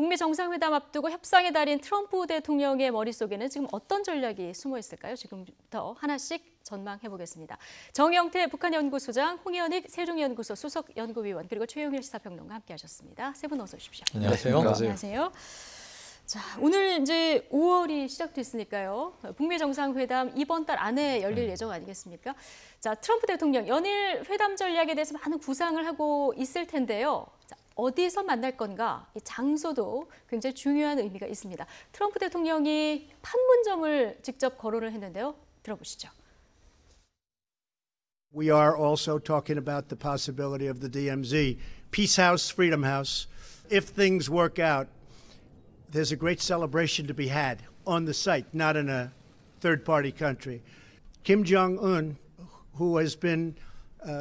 북미 정상회담 앞두고 협상의 달인 트럼프 대통령의 머릿속에는 지금 어떤 전략이 숨어 있을까요? 지금부터 하나씩 전망해 보겠습니다. 정영태 북한연구소장, 홍현익 세종연구소 수석연구위원, 그리고 최용일 시사평론가 함께하셨습니다. 세 분 어서 오십시오. 안녕하세요. 안녕하세요. 자, 오늘 이제 5월이 시작됐으니까요. 북미 정상회담 이번 달 안에 열릴 예정 아니겠습니까? 자, 트럼프 대통령 연일 회담 전략에 대해서 많은 구상을 하고 있을 텐데요. 자, 어디서 만날 건가? 이 장소도 굉장히 중요한 의미가 있습니다. 트럼프 대통령이 판문점을 직접 거론을 했는데요. 들어보시죠. We are also talking about the possibility of the DMZ, Peace House, Freedom House. If things work out, there's a great celebration to be had on the site, not in a third-party country. Kim Jong-un, who has been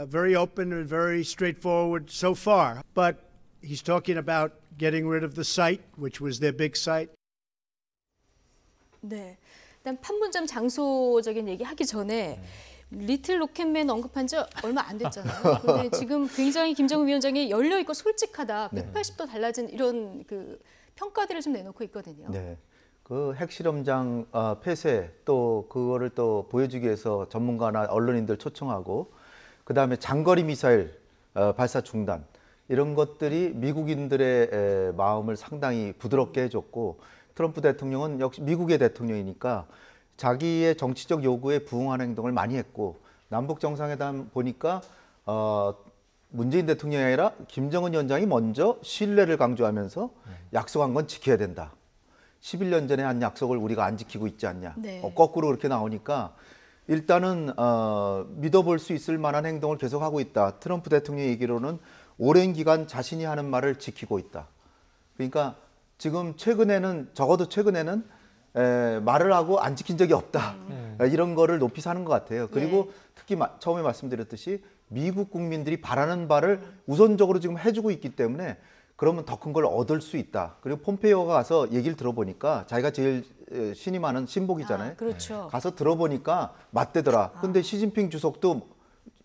very open and very straightforward so far, but he's talking about getting rid of the site, which was their big site. 네, 일단 판문점 장소적인 얘기 하기 전에 리틀 로켓맨 언급한 지 얼마 안 됐잖아요. 근데 지금 굉장히 김정은 위원장이 열려 있고 솔직하다, 180도 달라진 이런 그 평가들을 좀 내놓고 있거든요. 네, 그 핵실험장 폐쇄 또 그거를 또 보여주기 위해서 전문가나 언론인들 초청하고 그 다음에 장거리 미사일 발사 중단 이런 것들이 미국인들의 마음을 상당히 부드럽게 해줬고 트럼프 대통령은 역시 미국의 대통령이니까 자기의 정치적 요구에 부응하는 행동을 많이 했고 남북 정상회담 보니까 문재인 대통령이 아니라 김정은 위원장이 먼저 신뢰를 강조하면서 약속한 건 지켜야 된다. 11년 전에 한 약속을 우리가 안 지키고 있지 않냐. 네. 거꾸로 그렇게 나오니까 일단은 믿어볼 수 있을 만한 행동을 계속하고 있다. 트럼프 대통령 얘기로는 오랜 기간 자신이 하는 말을 지키고 있다. 그러니까 지금 최근에는 적어도 최근에는 말을 하고 안 지킨 적이 없다. 이런 거를 높이 사는 것 같아요. 그리고 특히 처음에 말씀드렸듯이 미국 국민들이 바라는 바를 우선적으로 지금 해주고 있기 때문에 그러면 더 큰 걸 얻을 수 있다. 그리고 폼페이오가 가서 얘기를 들어보니까 자기가 제일 신이 많은 신복이잖아요. 그렇죠. 가서 들어보니까 맞대더라. 근데 시진핑 주석도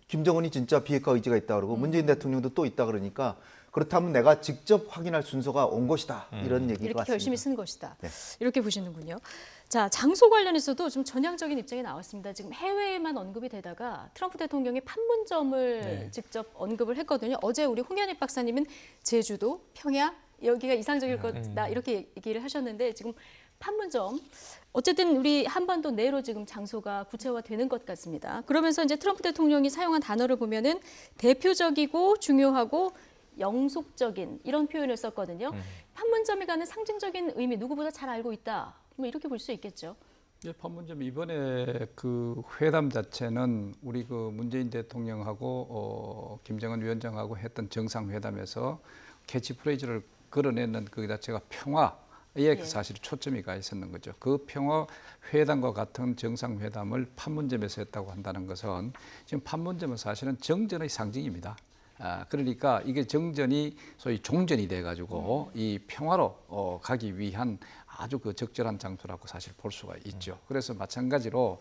김정은이 진짜 비핵화 의지가 있다 그러고 문재인 대통령도 또 있다 그러니까 그렇다면 내가 직접 확인할 순서가 온 것이다. 이런 얘기가 이렇게 같습니다. 결심이 쓴 것이다. 네. 이렇게 보시는군요. 자, 장소 관련해서도 좀 전향적인 입장이 나왔습니다. 지금 해외에만 언급이 되다가 트럼프 대통령이 판문점을 직접 언급을 했거든요. 어제 우리 홍현익 박사님은 제주도, 평야 여기가 이상적일 거다 이렇게 얘기를 하셨는데 지금 판문점 어쨌든 우리 한반도 내로 지금 장소가 구체화되는 것 같습니다. 그러면서 이제 트럼프 대통령이 사용한 단어를 보면은 대표적이고 중요하고 영속적인 이런 표현을 썼거든요. 판문점이 가는 상징적인 의미 누구보다 잘 알고 있다. 뭐 이렇게 볼 수 있겠죠. 예, 판문점 이번에 그 회담 자체는 우리 그 문재인 대통령하고 김정은 위원장하고 했던 정상회담에서 캐치프레이즈를 걸어내는 그 자체가 평화에 사실 초점이 가 있었는 거죠. 그 평화 회담과 같은 정상회담을 판문점에서 했다고 한다는 것은 지금 판문점은 사실은 정전의 상징입니다. 그러니까 이게 정전이 소위 종전이 돼가지고 이 평화로 가기 위한 아주 그 적절한 장소라고 사실 볼 수가 있죠. 그래서 마찬가지로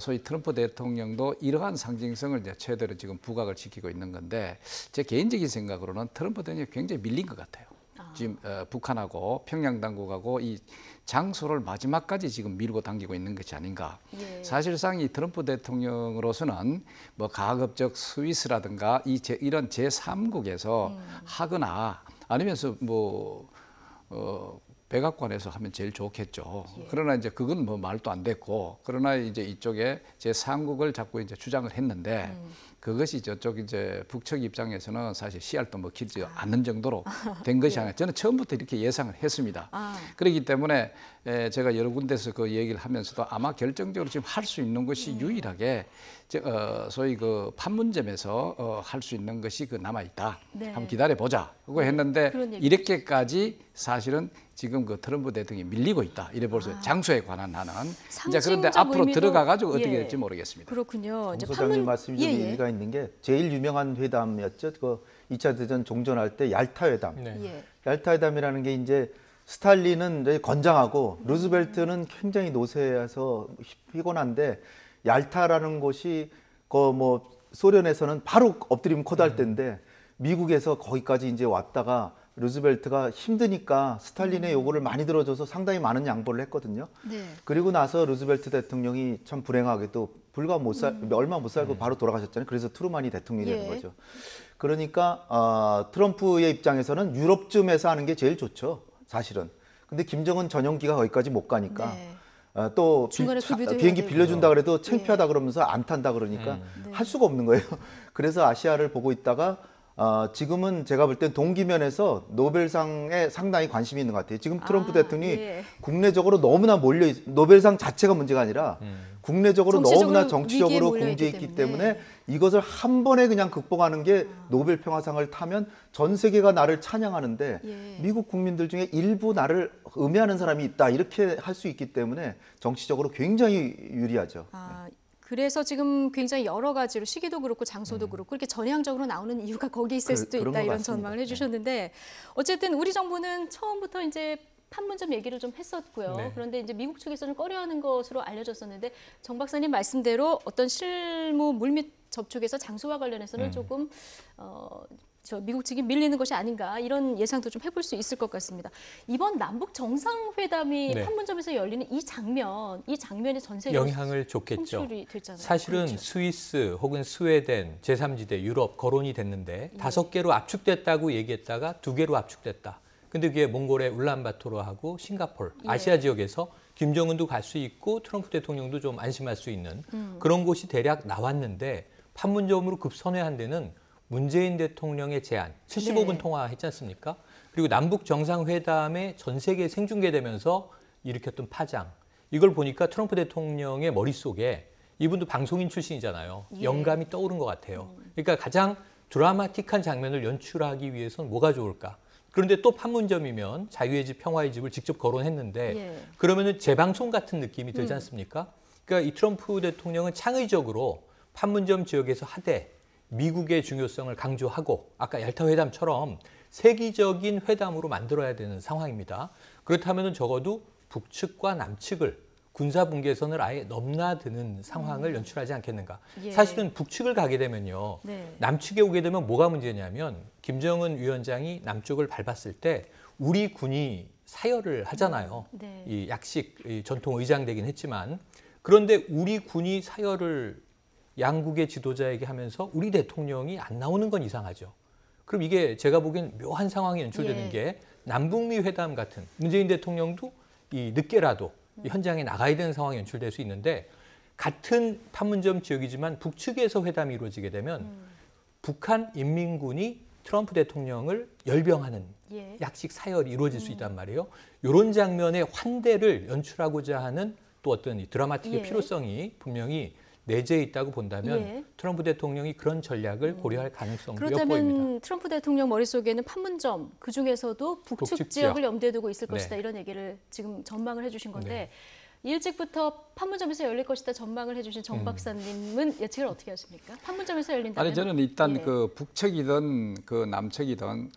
소위 트럼프 대통령도 이러한 상징성을 이제 최대로 지금 부각을 시키고 있는 건데 제 개인적인 생각으로는 트럼프 대통령이 굉장히 밀린 것 같아요. 지금 북한하고 평양 당국하고 이 장소를 마지막까지 지금 밀고 당기고 있는 것이 아닌가. 사실상 이 트럼프 대통령으로서는 뭐 가급적 스위스라든가 이런 제3국에서 하거나 아니면 뭐 백악관에서 하면 제일 좋겠죠. 그러나 이제 그건 뭐 말도 안 됐고 그러나 이제 이쪽에 제3국을 자꾸 이제 주장을 했는데 그것이 저쪽 이제 북측 입장에서는 사실 씨알도 먹히지 않는 정도로 된 것이 아니라 저는 처음부터 이렇게 예상을 했습니다. 그렇기 때문에 제가 여러 군데서 그 얘기를 하면서도 아마 결정적으로 지금 할 수 있는 것이 유일하게 소위 그 판문점에서 할 수 있는 것이 그 남아 있다. 한번 기다려 보자. 그거 했는데 이렇게까지 사실은 지금 그 트럼프 대통령이 밀리고 있다. 이래 볼 수 있어요. 장소에 관한 하는. 이제 그런데 앞으로 들어가 가지고 어떻게 될지 모르겠습니다. 그렇군요. 정 소장님 말씀이 좀 일리가 있는 게 제일 유명한 회담이었죠. 그 2차 대전 종전할 때 얄타 회담. 얄타 회담이라는 게 이제 스탈린은 건장하고 루즈벨트는 굉장히 노쇠해서 피곤한데 얄타라는 곳이 그 뭐 소련에서는 바로 엎드리면 코다할 때인데 미국에서 거기까지 이제 왔다가 루즈벨트가 힘드니까 스탈린의 요구를 많이 들어줘서 상당히 많은 양보를 했거든요. 네. 그리고 나서 루즈벨트 대통령이 참 불행하게도 불과 얼마 못 살고 바로 돌아가셨잖아요. 그래서 트루만이 대통령이 예. 되는 거죠. 그러니까 트럼프의 입장에서는 유럽쯤에서 하는 게 제일 좋죠. 사실은. 근데 김정은 전용기가 거기까지 못 가니까 네. 또 중간에 급유도 해야 비행기 되고. 빌려준다 그래도 창피하다 그러면서 안 탄다 그러니까 네. 할 수가 없는 거예요. 그래서 아시아를 보고 있다가 지금은 제가 볼 땐 동기면에서 노벨상에 상당히 관심이 있는 것 같아요. 지금 트럼프 대통령이 예. 국내적으로 너무나 노벨상 자체가 문제가 아니라 국내적으로 정치적으로 너무나 위기에 정치적으로 몰려있기 공제했기 때문에. 때문에 이것을 한 번에 그냥 극복하는 게 노벨 평화상을 타면 전 세계가 나를 찬양하는데 예. 미국 국민들 중에 일부 나를 음해하는 사람이 있다 이렇게 할 수 있기 때문에 정치적으로 굉장히 유리하죠. 그래서 지금 굉장히 여러 가지로 시기도 그렇고 장소도 그렇고 이렇게 전향적으로 나오는 이유가 거기 있을 수도 그런 있다 것 이런 같습니다. 전망을 해주셨는데 어쨌든 우리 정부는 처음부터 이제 판문점 얘기를 좀 했었고요. 네. 그런데 이제 미국 측에서는 꺼려하는 것으로 알려졌었는데 정 박사님 말씀대로 어떤 실무 물밑 접촉에서 장소와 관련해서는 조금 저 미국 측이 밀리는 것이 아닌가 이런 예상도 좀 해볼 수 있을 것 같습니다. 이번 남북 정상회담이 네. 판문점에서 열리는 이 장면이 전 세계로 영향을 줬겠죠. 송출이 됐잖아요. 사실은 그렇죠. 스위스 혹은 스웨덴, 제3지대, 유럽 거론이 됐는데 5개로 압축됐다고 얘기했다가 2개로 압축됐다. 근데 그게 몽골의 울란바토르하고 싱가포르, 예. 아시아 지역에서 김정은도 갈 수 있고 트럼프 대통령도 좀 안심할 수 있는 그런 곳이 대략 나왔는데 판문점으로 급선회한 데는 문재인 대통령의 제안, 75분 네. 통화했지 않습니까? 그리고 남북 정상회담에 전 세계에 생중계되면서 일으켰던 파장. 이걸 보니까 트럼프 대통령의 머릿속에 이분도 방송인 출신이잖아요. 예. 영감이 떠오른 것 같아요. 그러니까 가장 드라마틱한 장면을 연출하기 위해서는 뭐가 좋을까? 그런데 또 판문점이면 자유의 집, 평화의 집을 직접 거론했는데 예. 그러면은 재방송 같은 느낌이 들지 않습니까? 그러니까 이 트럼프 대통령은 창의적으로 판문점 지역에서 하되 미국의 중요성을 강조하고 아까 얄타 회담처럼 세계적인 회담으로 만들어야 되는 상황입니다. 그렇다면 적어도 북측과 남측을 군사 분계선을 아예 넘나드는 상황을 연출하지 않겠는가. 예. 사실은 북측을 가게 되면요. 네. 남측에 오게 되면 뭐가 문제냐면 김정은 위원장이 남쪽을 밟았을 때 우리 군이 사열을 하잖아요. 네. 이 약식 이 전통 의장되긴 했지만 그런데 우리 군이 사열을 양국의 지도자에게 하면서 우리 대통령이 안 나오는 건 이상하죠. 그럼 이게 제가 보기엔 묘한 상황이 연출되는 예. 게 남북미 회담 같은 문재인 대통령도 이 늦게라도 이 현장에 나가야 되는 상황이 연출될 수 있는데 같은 판문점 지역이지만 북측에서 회담이 이루어지게 되면 북한 인민군이 트럼프 대통령을 열병하는 예. 약식 사열이 이루어질 수 있단 말이에요. 이런 장면의 환대를 연출하고자 하는 또 어떤 이 드라마틱의 예. 필요성이 분명히 내재해 있다고 본다면 예. 트럼프 대통령이 그런 전략을 고려할 가능성도 엿보입니다. 그렇다면 트럼프 대통령 머릿속에는 판문점 그중에서도 북측 북측 지역을 지역. 염두에 두고 있을 네. 것이다 이런 얘기를 지금 전망을 해주신 건데 네. 일찍부터 판문점에서 열릴 것이다 전망을 해주신 정 박사님은 예측을 어떻게 하십니까? 판문점에서 열린다면? 아니 저는 일단 예. 그 북측이든 그 남측이든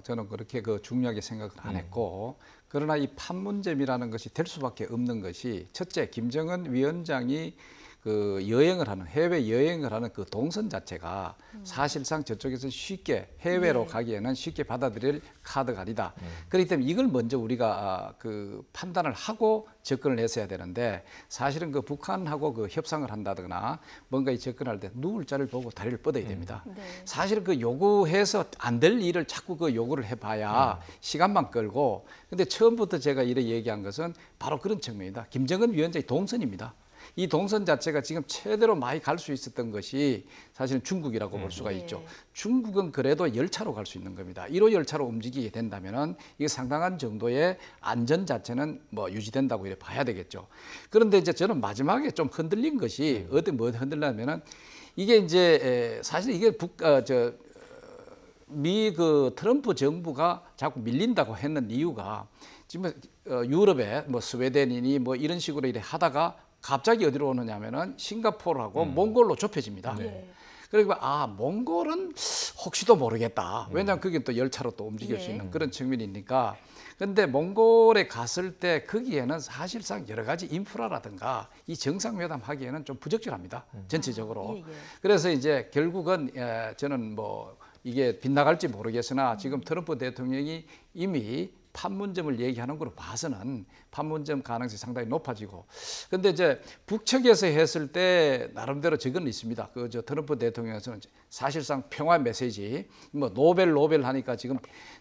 저는 그렇게 그 중요하게 생각을 안 했고 그러나 이 판문점이라는 것이 될 수밖에 없는 것이 첫째 김정은 위원장이 그 여행을 하는 해외 여행을 하는 그 동선 자체가 사실상 저쪽에서 쉽게 해외로 네. 가기에는 쉽게 받아들일 카드가 아니다. 그렇기 때문에 이걸 먼저 우리가 그 판단을 하고 접근을 했어야 되는데 사실은 그 북한하고 그 협상을 한다거나 뭔가 이 접근할 때 누울 자를 보고 다리를 뻗어야 됩니다. 네. 사실 그 요구해서 안 될 일을 자꾸 그 요구를 해봐야 시간만 끌고 근데 처음부터 제가 이렇게 얘기한 것은 바로 그런 측면이다. 김정은 위원장의 동선입니다. 이 동선 자체가 지금 최대로 많이 갈 수 있었던 것이 사실은 중국이라고 볼 수가 있죠. 중국은 그래도 열차로 갈 수 있는 겁니다. 1호 열차로 움직이게 된다면은 이게 상당한 정도의 안전 자체는 뭐 유지된다고 이렇게 봐야 되겠죠. 그런데 이제 저는 마지막에 좀 흔들린 것이 뭐 흔들냐면은 이게 이제 사실 이게 미 그 트럼프 정부가 자꾸 밀린다고 했는 이유가 지금 유럽에 뭐 스웨덴이니 뭐 이런 식으로 이래 하다가 갑자기 어디로 오느냐면은 싱가포르하고 몽골로 좁혀집니다. 네. 그리고 몽골은 혹시도 모르겠다. 왜냐하면 그게 또 열차로 또 움직일 수 예. 있는 그런 측면이니까. 근데 몽골에 갔을 때 거기에는 사실상 여러 가지 인프라라든가 이 정상회담 하기에는 좀 부적절합니다. 전체적으로. 예. 그래서 이제 결국은 저는 뭐 이게 빗나갈지 모르겠으나 지금 트럼프 대통령이 이미 판문점을 얘기하는 걸로 봐서는 판문점 가능성이 상당히 높아지고, 근데 이제 북측에서 했을 때 나름대로 적은 있습니다. 그 저 트럼프 대통령에서는 사실상 평화 메시지, 뭐 노벨 하니까 지금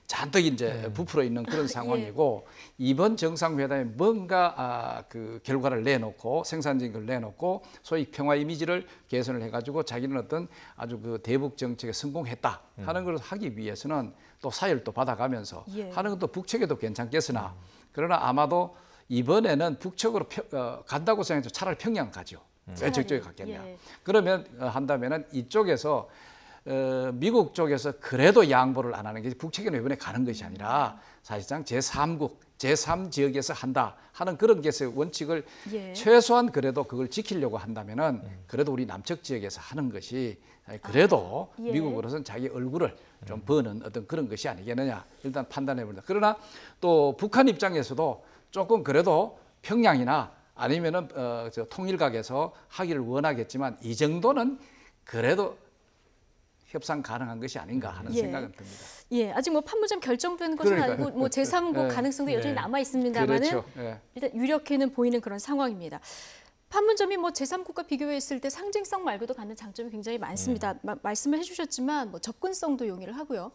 잔뜩 이제 부풀어 있는 그런 상황이고, 이번 정상회담에 뭔가 그 결과를 내놓고 생산적인 걸 내놓고 소위 평화 이미지를 개선을 해가지고 자기는 어떤 아주 그 대북 정책에 성공했다 하는 걸 하기 위해서는 또 사회를 또 받아가면서 하는 것도 북측에도 괜찮겠으나, 그러나 아마도 이번에는 북측으로 간다고 생각해서 차라리 평양 가죠. 왜 저쪽에 갔겠냐. 그러면 한다면은 이쪽에서 미국 쪽에서 그래도 양보를 안 하는 게 북측에는 이번에 가는 것이 아니라 사실상 제3국, 제3지역에서 한다 하는 그런 것의 원칙을 최소한 그래도 그걸 지키려고 한다면은 그래도 우리 남측 지역에서 하는 것이 그래도 미국으로서는 자기 얼굴을 좀 버는 어떤 그런 것이 아니겠느냐 일단 판단해 봅니다. 그러나 또 북한 입장에서도 조금 그래도 평양이나 아니면은 저 통일각에서 하기를 원하겠지만 이 정도는 그래도 협상 가능한 것이 아닌가 하는 생각은 듭니다. 예, 아직 뭐 판문점 결정된 것은 아니고 뭐 제3국 가능성도 여전히 남아 있습니다만은 그렇죠. 일단 유력해는 보이는 그런 상황입니다. 판문점이 뭐 제3국과 비교했을 때 상징성 말고도 갖는 장점이 굉장히 많습니다. 말씀을 해주셨지만 뭐 접근성도 용이를 하고요.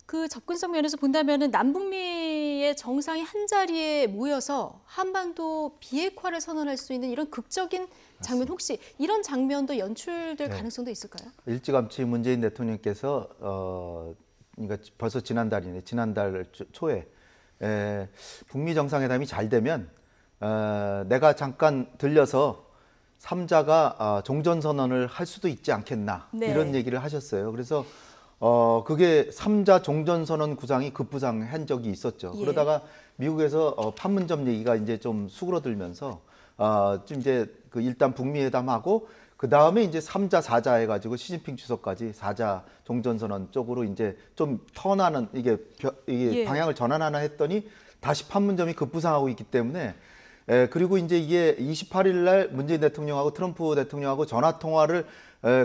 그 접근성 면에서 본다면은 남북미의 정상이 한 자리에 모여서 한반도 비핵화를 선언할 수 있는 이런 극적인 장면, 혹시 이런 장면도 연출될 가능성도 있을까요? 일찌감치 문재인 대통령께서 그러니까 벌써 지난달 초에 북미 정상회담이 잘 되면 내가 잠깐 들려서 3자가 종전선언을 할 수도 있지 않겠나 이런 얘기를 하셨어요. 그래서 그게 3자 종전선언 구상이 급부상한 적이 있었죠. 그러다가 미국에서 판문점 얘기가 이제 좀 수그러들면서 좀 이제 그 일단 북미 회담하고 그 다음에 이제 3자 4자 해가지고 시진핑 주석까지 4자 종전선언 쪽으로 이제 좀 턴하는 이게 방향을 전환하나 했더니 다시 판문점이 급부상하고 있기 때문에 그리고 이제 이게 28일 날 문재인 대통령하고 트럼프 대통령하고 전화 통화를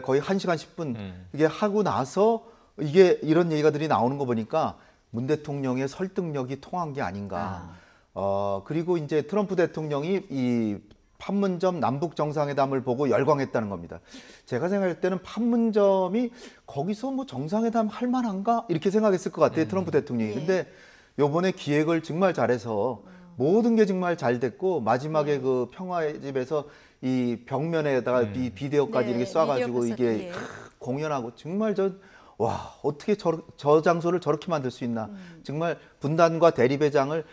거의 1시간 10분 이게 하고 나서 이게 이런 얘기가들이 나오는 거 보니까 문 대통령의 설득력이 통한 게 아닌가. 그리고 이제 트럼프 대통령이 이 판문점 남북 정상회담을 보고 열광했다는 겁니다. 제가 생각할 때는 판문점이 거기서 뭐 정상회담 할 만한가 이렇게 생각했을 것 같아요. 트럼프 대통령이. 근데 요번에 기획을 정말 잘해서 모든 게 정말 잘 됐고 마지막에 그 평화의 집에서 이 벽면에다가 이 비디오까지 이렇게 쏴가지고 이게 공연하고 정말 와, 어떻게 저 장소를 저렇게 만들 수 있나. 정말 분단과 대립의 장을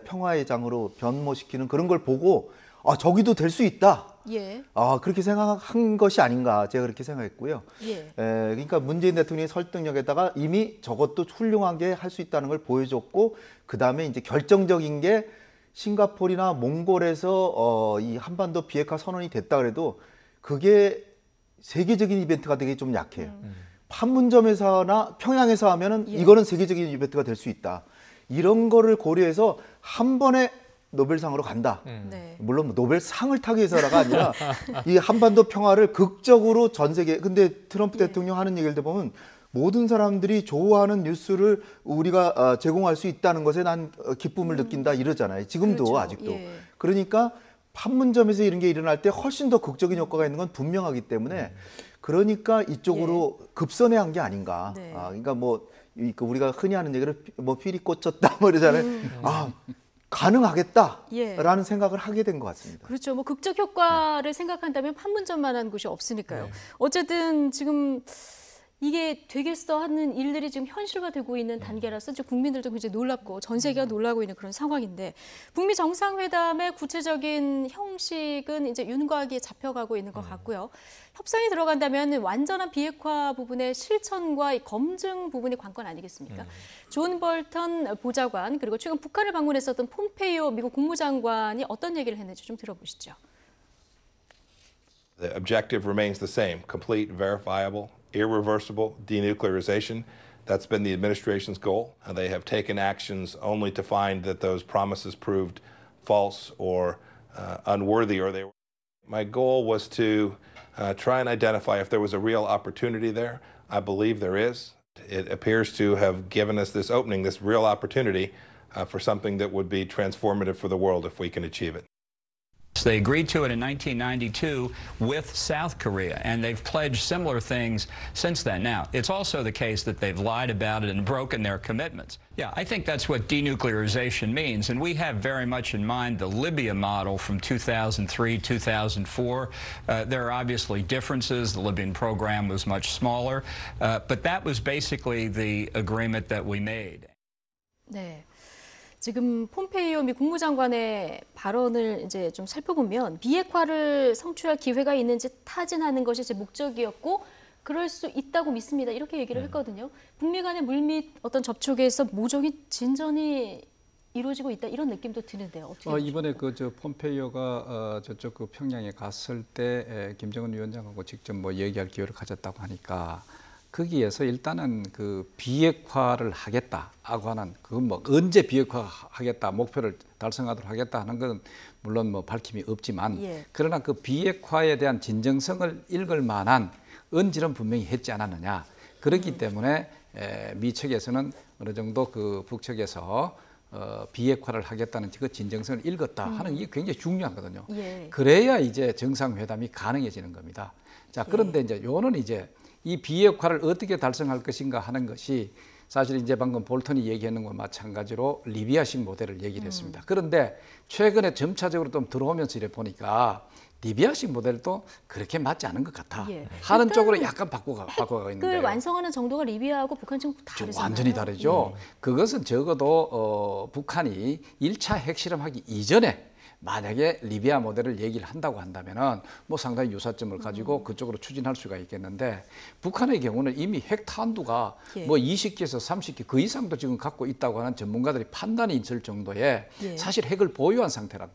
평화의 장으로 변모시키는 그런 걸 보고 저기도 될 수 있다. 그렇게 생각한 것이 아닌가. 제가 그렇게 생각했고요. 그러니까 문재인 대통령의 설득력에다가 이미 저것도 훌륭한 게 할 수 있다는 걸 보여줬고 그다음에 이제 결정적인 게 싱가포르나 몽골에서 이 한반도 비핵화 선언이 됐다 그래도 그게 세계적인 이벤트가 되게 좀 약해요. 판문점에서나 평양에서 하면은 이거는 세계적인 이벤트가 될 수 있다. 이런 거를 고려해서 한 번에 노벨상으로 간다. 물론 노벨상을 타기 위해서가 아니라 이 한반도 평화를 극적으로 전 세계. 근데 트럼프 대통령 하는 얘기를 들어보면 모든 사람들이 좋아하는 뉴스를 우리가 제공할 수 있다는 것에 난 기쁨을 느낀다 이러잖아요. 지금도 그렇죠. 아직도. 그러니까 판문점에서 이런 게 일어날 때 훨씬 더 극적인 효과가 있는 건 분명하기 때문에 그러니까 이쪽으로 급선회한 게 아닌가. 그러니까 뭐 우리가 흔히 하는 얘기를 뭐 필이 꽂혔다 뭐 이러잖아요. 가능하겠다라는 생각을 하게 된 것 같습니다. 그렇죠. 뭐 극적 효과를 생각한다면 판문점만한 곳이 없으니까요. 어쨌든 지금 이게 되겠어 하는 일들이 지금 현실화되고 있는 단계라서 지금 국민들도 굉장히 놀랍고 전 세계가 놀라고 있는 그런 상황인데 북미 정상회담의 구체적인 형식은 이제 윤곽이 잡혀가고 있는 것 같고요. 협상이 들어간다면 완전한 비핵화 부분의 실천과 이 검증 부분이 관건 아니겠습니까? 존 볼턴 보좌관 그리고 최근 북한을 방문했었던 폼페이오 미국 국무장관이 어떤 얘기를 했는지 좀 들어보시죠. The objective remains the same: complete, verifiable, irreversible denuclearization. That's been the administration's goal. They have taken actions only to find that those promises proved false or unworthy, or they were. My goal was to try and identify if there was a real opportunity there. I believe there is, It appears to have given us this opening, this real opportunity for something that would be transformative for the world if we can achieve it. They agreed to it in 1992 with South Korea, and they've pledged similar things since then. Now, it's also the case that they've lied about it and broken their commitments. Yeah, I think that's what denuclearization means, and we have very much in mind the Libya model from 2003, 2004. There are obviously differences. The Libyan program was much smaller, but that was basically the agreement that we made. 네. 지금 폼페이오 미 국무장관의 발언을 이제 좀 살펴보면 비핵화를 성취할 기회가 있는지 타진하는 것이 제 목적이었고 그럴 수 있다고 믿습니다. 이렇게 얘기를 했거든요. 북미 간의 물밑 어떤 접촉에서 모종의 진전이 이루어지고 있다 이런 느낌도 드는데요. 어떻게 이번에 저 폼페이오가 저쪽 그 평양에 갔을 때 김정은 위원장하고 직접 뭐 얘기할 기회를 가졌다고 하니까 거기에서 일단은 그 비핵화를 하겠다라고 하는 그 뭐 언제 비핵화하겠다 목표를 달성하도록 하겠다 하는 건 물론 뭐 밝힘이 없지만 그러나 그 비핵화에 대한 진정성을 읽을 만한 언질은 분명히 했지 않았느냐. 그렇기 때문에 미 측에서는 어느 정도 그 북측에서 비핵화를 하겠다는 그 진정성을 읽었다 하는 게 굉장히 중요하거든요. 그래야 이제 정상회담이 가능해지는 겁니다. 자, 그런데 이제 요는 이제 이 비핵화를 어떻게 달성할 것인가 하는 것이 사실 이제 방금 볼턴이 얘기하는 것과 마찬가지로 리비아식 모델을 얘기를 했습니다. 그런데 최근에 점차적으로 좀 들어오면서 이래 보니까 리비아식 모델도 그렇게 맞지 않은 것 같아. 하는 쪽으로 약간 바꿔가고 있는데. 핵을 완성하는 정도가 리비아하고 북한 지금 다르잖아요. 완전히 다르죠. 그것은 적어도 북한이 1차 핵실험하기 이전에 만약에 리비아 모델을 얘기를 한다고 한다면은 뭐 상당히 유사점을 가지고 그쪽으로 추진할 수가 있겠는데 북한의 경우는 이미 핵 탄두가 뭐 20기에서 30기 그 이상도 지금 갖고 있다고 하는 전문가들이 판단이 있을 정도의 사실 핵을 보유한 상태라는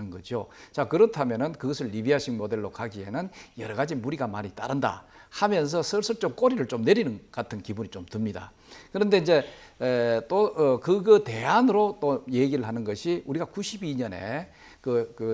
거죠. 자, 그렇다면은 그것을 리비아식 모델로 가기에는 여러 가지 무리가 많이 따른다 하면서 슬슬 좀 꼬리를 좀 내리는 같은 기분이 좀 듭니다. 그런데 이제 또 그거 대안으로 또 얘기를 하는 것이 우리가 92년에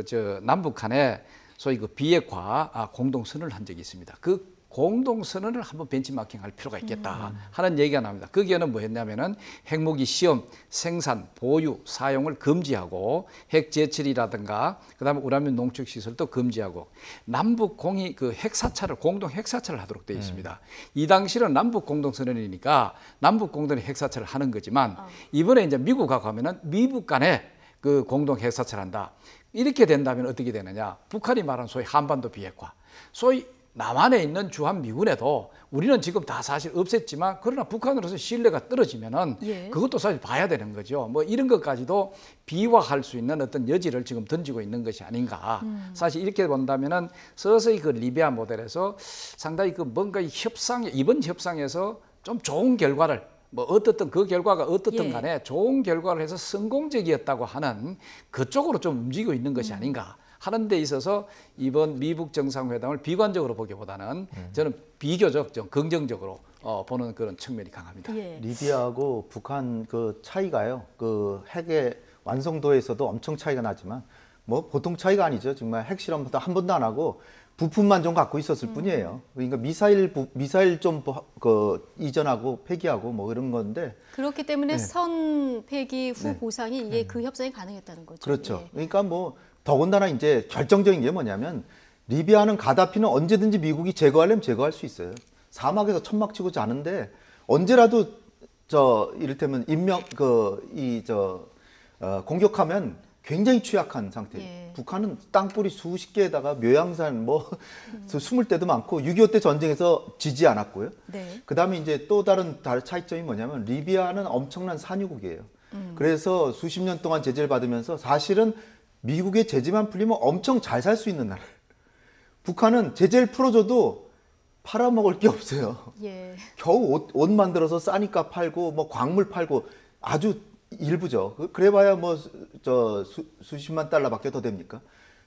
저 남북한에 소위 그 비핵화 공동선언을 한 적이 있습니다. 그 공동선언을 한번 벤치마킹할 필요가 있겠다 하는 얘기가 나옵니다. 거기에는 뭐였냐면은 핵무기 시험, 생산, 보유, 사용을 금지하고 핵 제철이라든가 그다음에 우라늄 농축 시설도 금지하고 남북 공이 그 핵사찰을 공동 핵사찰을 하도록 되어 있습니다. 이 당시는 남북 공동선언이니까 남북 공동의 핵사찰을 하는 거지만 이번에 이제 미국하고 하면은 미북 간에 그 공동 핵사찰한다. 이렇게 된다면 어떻게 되느냐? 북한이 말하는 소위 한반도 비핵화, 소위 남한에 있는 주한미군에도 우리는 지금 다 사실 없앴지만 그러나 북한으로서 신뢰가 떨어지면은 그것도 사실 봐야 되는 거죠. 뭐 이런 것까지도 비화할 수 있는 어떤 여지를 지금 던지고 있는 것이 아닌가. 사실 이렇게 본다면은 서서히 그 리비아 모델에서 상당히 그 뭔가 이 이번 협상에서 좀 좋은 결과를 뭐 어떻든 그 결과가 어떻든 간에 좋은 결과를 해서 성공적이었다고 하는 그쪽으로 좀 움직이고 있는 것이 아닌가 하는 데 있어서 이번 미북 정상회담을 비관적으로 보기보다는 저는 비교적 좀 긍정적으로 보는 그런 측면이 강합니다. 리비아하고 북한 그 차이가요. 그 핵의 완성도에서도 엄청 차이가 나지만 뭐 보통 차이가 아니죠. 정말 핵실험부터 한 번도 안 하고 부품만 좀 갖고 있었을 뿐이에요. 그러니까 미사일 좀 이전하고 폐기하고 뭐 이런 건데 그렇기 때문에 선 폐기 후 보상이 이게 그 협상이 가능했다는 거죠. 그렇죠. 그러니까 뭐 더군다나 이제 결정적인 게 뭐냐면 리비아는 가다피는 언제든지 미국이 제거하려면 제거할 수 있어요. 사막에서 천막 치고 자는데 언제라도 이를테면 공격하면 굉장히 취약한 상태예요. 북한은 땅굴이 수십 개에다가 묘양산 뭐 숨을 때도 많고 6.25 때 전쟁에서 지지 않았고요. 그다음에 이제 또 다른 차이점이 뭐냐면 리비아는 엄청난 산유국이에요. 그래서 수십 년 동안 제재를 받으면서 사실은 미국의 제재만 풀리면 엄청 잘 살 수 있는 나라. 북한은 제재를 풀어줘도 팔아먹을 게 없어요. 겨우 옷 만들어서 싸니까 팔고 뭐 광물 팔고 아주 일부죠. 그래봐야 뭐 수십만 달러밖에 더 됩니까?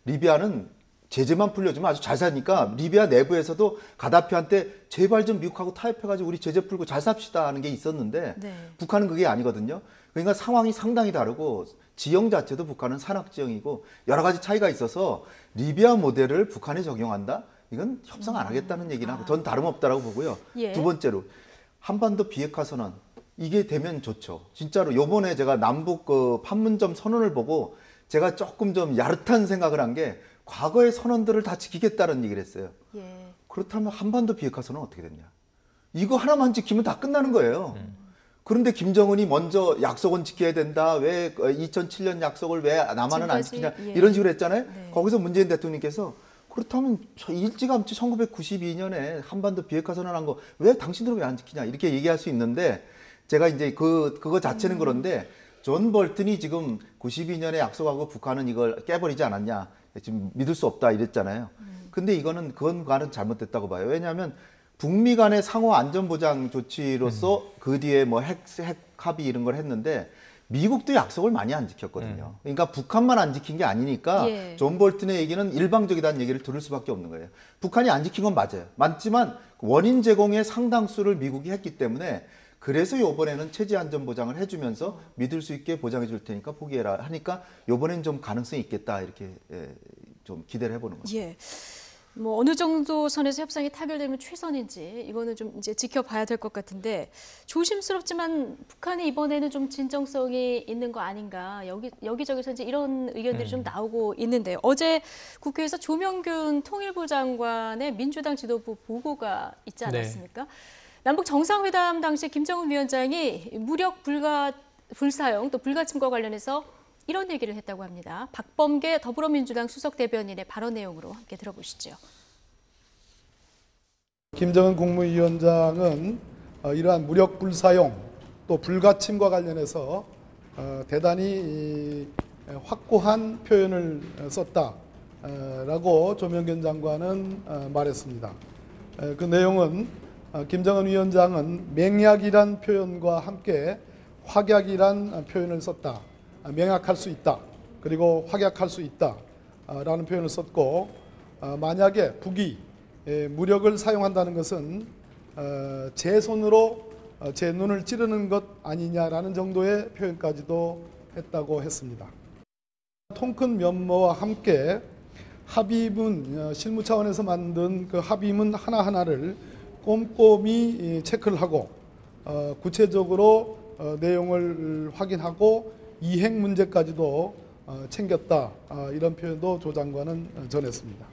리비아는 제재만 풀려주면 아주 잘 사니까 리비아 내부에서도 가다피한테 제발 좀 미국하고 타협해가지고 우리 제재 풀고 잘 삽시다 하는 게 있었는데 북한은 그게 아니거든요. 그러니까 상황이 상당히 다르고 지형 자체도 북한은 산악지형이고 여러 가지 차이가 있어서 리비아 모델을 북한에 적용한다? 이건 협상 안 하겠다는 얘기나 전 다름없다라고 보고요. 두 번째로 한반도 비핵화 선언 이게 되면 좋죠. 진짜로 요번에 제가 남북 그 판문점 선언을 보고 제가 조금 좀 야릇한 생각을 한 게 과거의 선언들을 다 지키겠다는 얘기를 했어요. 예. 그렇다면 한반도 비핵화 선언은 어떻게 됐냐? 이거 하나만 지키면 다 끝나는 거예요. 그런데 김정은이 먼저 약속은 지켜야 된다. 왜 2007년 약속을 왜 남한은 안 지키냐? 지금까지, 예. 이런 식으로 했잖아요. 네. 거기서 문재인 대통령께서 그렇다면 일찌감치 1992년에 한반도 비핵화 선언한 거 왜 당신들은 왜 안 지키냐? 이렇게 얘기할 수 있는데 제가 이제 그거 자체는 그런데 존 볼튼이 지금 92년에 약속하고 북한은 이걸 깨버리지 않았냐? 지금 믿을 수 없다 이랬잖아요. 근데 이거는 그건 잘못됐다고 봐요. 왜냐하면 북미 간의 상호 안전보장 조치로서 그 뒤에 뭐 핵 합의 이런 걸 했는데 미국도 약속을 많이 안 지켰거든요. 그러니까 북한만 안 지킨 게 아니니까 예. 존 볼튼의 얘기는 일방적이다는 얘기를 들을 수밖에 없는 거예요. 북한이 안 지킨 건 맞아요. 맞지만 원인 제공의 상당수를 미국이 했기 때문에 그래서 이번에는 체제 안전 보장을 해주면서 믿을 수 있게 보장해 줄 테니까 포기해라 하니까 이번엔 좀 가능성이 있겠다 이렇게 좀 기대를 해보는 거죠. 예. 뭐 어느 정도 선에서 협상이 타결되면 최선인지 이거는 좀 이제 지켜봐야 될 것 같은데 조심스럽지만 북한이 이번에는 좀 진정성이 있는 거 아닌가 여기저기서 이제 이런 의견들이 좀 나오고 있는데 어제 국회에서 조명균 통일부 장관의 민주당 지도부 보고가 있지 않았습니까? 네. 남북 정상회담 당시 김정은 위원장이 무력 불사용 또 불가침과 관련해서 이런 얘기를 했다고 합니다. 박범계 더불어민주당 수석 대변인의 발언 내용으로 함께 들어보시죠. 김정은 국무위원장은 이러한 무력 불사용 또 불가침과 관련해서 대단히 확고한 표현을 썼다라고 조명균 장관은 말했습니다. 그 내용은 김정은 위원장은 맹약이란 표현과 함께 확약이란 표현을 썼다. 명약할 수 있다. 그리고 확약할 수 있다. 라는 표현을 썼고 만약에 북이 무력을 사용한다는 것은 제 손으로 제 눈을 찌르는 것 아니냐라는 정도의 표현까지도 했다고 했습니다. 통큰 면모와 함께 합의문, 실무 차원에서 만든 그 합의문 하나하나를 꼼꼼히 체크를 하고 구체적으로 내용을 확인하고 이행 문제까지도 챙겼다. 이런 표현도 조 장관은 전했습니다.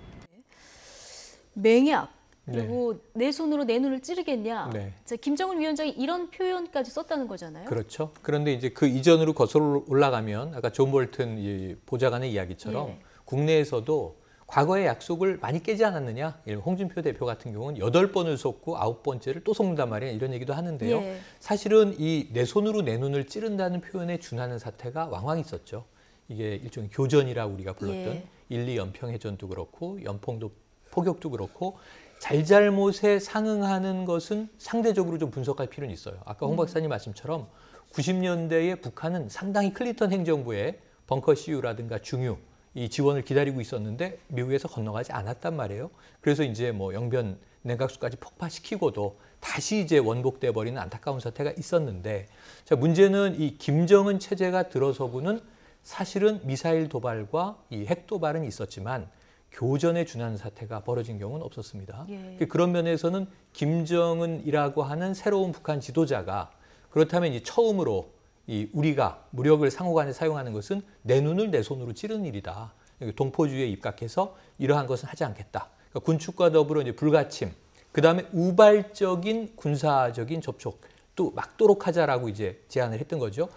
맹약 그리고 내 손으로 내 눈을 찌르겠냐. 네. 김정은 위원장이 이런 표현까지 썼다는 거잖아요. 그렇죠. 그런데 이제 그 이전으로 거슬러 올라가면 아까 존 볼튼 이 보좌관의 이야기처럼 예. 국내에서도 과거의 약속을 많이 깨지 않았느냐. 홍준표 대표 같은 경우는 8번을 속고 9번째를 또 속는단 말이에요. 이런 얘기도 하는데요. 예. 사실은 이 내 손으로 내 눈을 찌른다는 표현에 준하는 사태가 왕왕 있었죠. 이게 일종의 교전이라고 우리가 불렀던 예. 1.2 연평해전도 그렇고 연평도 포격도 그렇고 잘잘못에 상응하는 것은 상대적으로 좀 분석할 필요는 있어요. 아까 홍 박사님 말씀처럼 90년대에 북한은 상당히 클린턴 행정부의 벙커 CU라든가 중유 이 지원을 기다리고 있었는데 미국에서 건너가지 않았단 말이에요. 그래서 이제 뭐 영변 냉각수까지 폭파시키고도 다시 이제 원복돼 버리는 안타까운 사태가 있었는데 자, 문제는 이 김정은 체제가 들어서고는 사실은 미사일 도발과 이 핵 도발은 있었지만 교전에 준하는 사태가 벌어진 경우는 없었습니다. 예. 그런 면에서는 김정은이라고 하는 새로운 북한 지도자가 그렇다면 이제 처음으로 이 우리가 무력을 상호간에 사용하는 것은 내 눈을 내 손으로 찌르는 일이다. 동포주의에 입각해서 이러한 것은 하지 않겠다. 그러니까 군축과 더불어 이제 불가침, 그 다음에 우발적인 군사적인 접촉, 또 막도록 하자라고 이제 제안을 했던 거죠.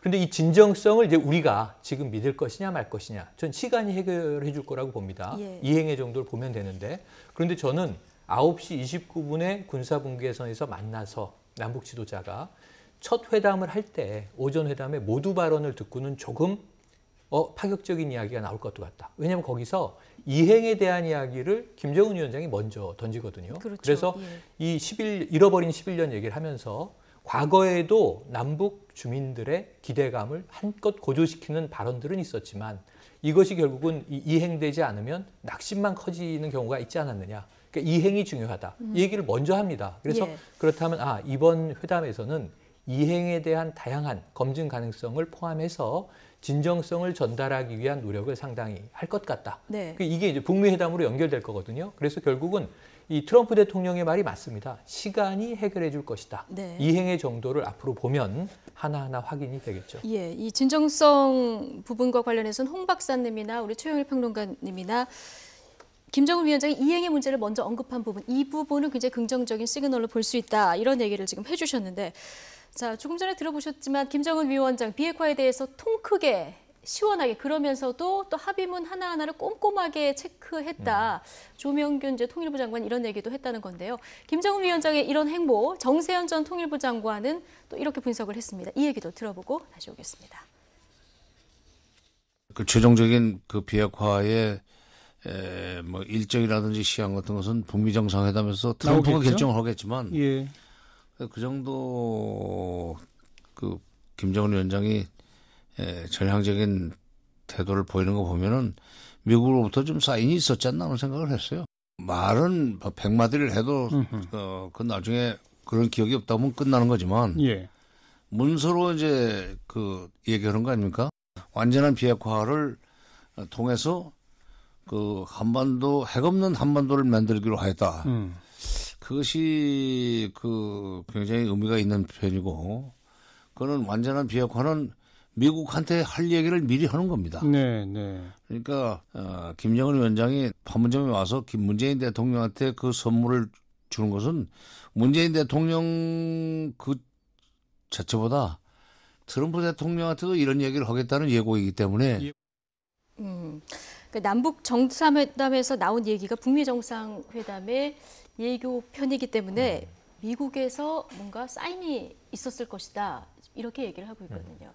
그런데 이 진정성을 이제 우리가 지금 믿을 것이냐 말 것이냐, 전 시간이 해결해 줄 거라고 봅니다. 예. 이행의 정도를 보면 되는데, 그런데 저는 9시 29분에 군사분계선에서 만나서 남북 지도자가 첫 회담을 할 때 오전 회담에 모두 발언을 듣고는 조금 파격적인 이야기가 나올 것도 같다. 왜냐하면 거기서 이행에 대한 이야기를 김정은 위원장이 먼저 던지거든요. 그렇죠. 그래서 예. 이 잃어버린 11년 얘기를 하면서 과거에도 남북 주민들의 기대감을 한껏 고조시키는 발언들은 있었지만 이것이 결국은 이행되지 않으면 낙심만 커지는 경우가 있지 않았느냐. 그러니까 이행이 중요하다. 이 얘기를 먼저 합니다. 그래서 예. 그렇다면 이번 회담에서는 이행에 대한 다양한 검증 가능성을 포함해서 진정성을 전달하기 위한 노력을 상당히 할 것 같다. 네. 이게 이제 북미 회담으로 연결될 거거든요. 그래서 결국은 이 트럼프 대통령의 말이 맞습니다. 시간이 해결해 줄 것이다. 네. 이행의 정도를 앞으로 보면 하나하나 확인이 되겠죠. 예, 이 진정성 부분과 관련해서는 홍 박사님이나 우리 최영일 평론가님이나 김정은 위원장이 이행의 문제를 먼저 언급한 부분, 이 부분은 굉장히 긍정적인 시그널로 볼 수 있다. 이런 얘기를 지금 해주셨는데, 자, 조금 전에 들어보셨지만 김정은 위원장 비핵화에 대해서 통 크게 시원하게 그러면서도 또 합의문 하나하나를 꼼꼼하게 체크했다. 조명균 이제 통일부 장관 이런 얘기도 했다는 건데요. 김정은 위원장의 이런 행보, 정세현 전 통일부 장관은 또 이렇게 분석을 했습니다. 이 얘기도 들어보고 다시 오겠습니다. 그 최종적인 그 비핵화의 뭐 일정이라든지 시한 같은 것은 북미 정상회담에서 트럼프가 나오겠죠? 결정을 하겠지만 예. 그 정도 그 김정은 위원장이 전향적인 태도를 보이는 거 보면은 미국으로부터 좀 사인이 있었지 않나 하는 생각을 했어요. 말은 100마디를 해도 그 나중에 그런 기억이 없다 보면 끝나는 거지만 예. 문서로 이제 그 얘기하는 거 아닙니까? 완전한 비핵화를 통해서 그 한반도 핵 없는 한반도를 만들기로 하였다. 그것이 그 굉장히 의미가 있는 표현이고, 그거는 완전한 비핵화는 미국한테 할 얘기를 미리 하는 겁니다. 네, 네. 그러니까 김정은 위원장이 판문점에 와서 문재인 대통령한테 그 선물을 주는 것은 문재인 대통령 그 자체보다 트럼프 대통령한테도 이런 얘기를 하겠다는 예고이기 때문에. 남북 정상회담에서 나온 얘기가 북미 정상회담의 예고편이기 때문에 미국에서 뭔가 사인이 있었을 것이다. 이렇게 얘기를 하고 있거든요.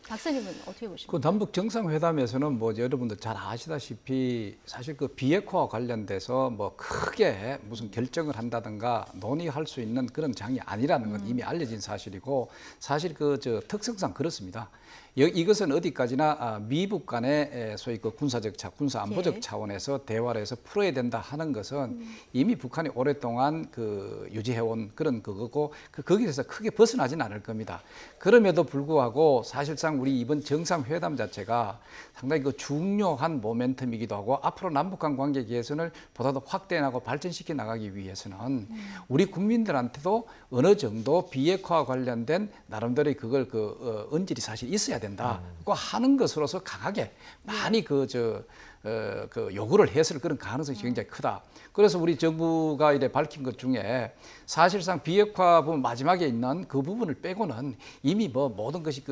박사님은 어떻게 보십니까? 그 남북 정상회담에서는 뭐 여러분들 잘 아시다시피 사실 그 비핵화와 관련돼서 뭐 크게 무슨 결정을 한다든가 논의할 수 있는 그런 장이 아니라는 건 이미 알려진 사실이고, 사실 그 특성상 그렇습니다. 이것은 어디까지나 미북 간의 소위 그 군사적 군사 안보적 예. 차원에서 대화를 해서 풀어야 된다 하는 것은 이미 북한이 오랫동안 그 유지해온 그런 그거고, 거기에서 크게 벗어나지는 않을 겁니다. 그럼에도 불구하고 사실상 우리 이번 정상회담 자체가 상당히 그 중요한 모멘텀이기도 하고, 앞으로 남북 간 관계 개선을 보다 더 확대하고 발전시켜 나가기 위해서는 우리 국민들한테도 어느 정도 비핵화와 관련된 나름대로의 그걸 언질이 사실 있어야 된다. 그 하는 것으로서 강하게 많이 그 요구를 했을 그런 가능성이 굉장히 크다. 그래서 우리 정부가 이래 밝힌 것 중에 사실상 비핵화 부분 마지막에 있는 그 부분을 빼고는 이미 뭐 모든 것이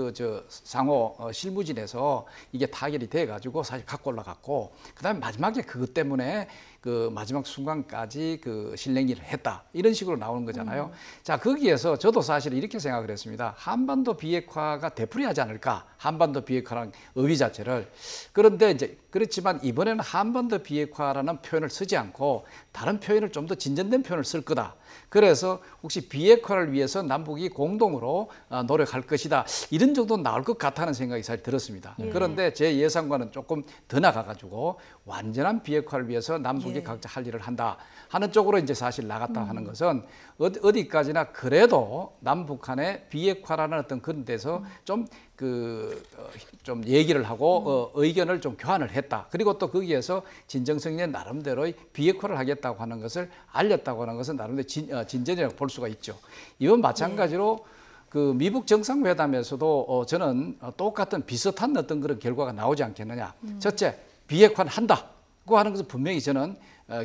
상호 실무진에서 이게 타결이 돼 가지고 사실 갖고 올라갔고, 그다음에 마지막에 그것 때문에 그 마지막 순간까지 그 실행일을 했다. 이런 식으로 나오는 거잖아요. 자, 거기에서 저도 사실 이렇게 생각을 했습니다. 한반도 비핵화가 되풀이하지 않을까? 한반도 비핵화라는 의미 자체를. 그런데 이제 그렇지만 이번에는 한반도 비핵화라는 표현을 쓰지 않고 다른 표현을 좀 더 진전된 표현을 쓸 거다. 그래서 혹시 비핵화를 위해서 남북이 공동으로 노력할 것이다. 이런 정도 나올 것 같다는 생각이 사실 들었습니다. 예. 그런데 제 예상과는 조금 더 나가가지고 완전한 비핵화를 위해서 남북이 예. 각자 할 일을 한다 하는 쪽으로 이제 사실 나갔다 하는 것은 어디까지나 그래도 남북한의 비핵화라는 어떤 그런 데서 좀 얘기를 하고 의견을 좀 교환을 했다. 그리고 또 거기에서 진정성 있는 나름대로의 비핵화를 하겠다고 하는 것을 알렸다고 하는 것은 나름대로 진전이라고 볼 수가 있죠. 이건 마찬가지로 그 미북 정상회담에서도 저는 똑같은 비슷한 어떤 그런 결과가 나오지 않겠느냐. 첫째, 비핵화는 한다고 하는 것은 분명히 저는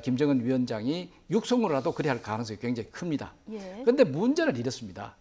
김정은 위원장이 육성으로라도 그래야 할 가능성이 굉장히 큽니다. 그런데 예. 문제는 이렇습니다.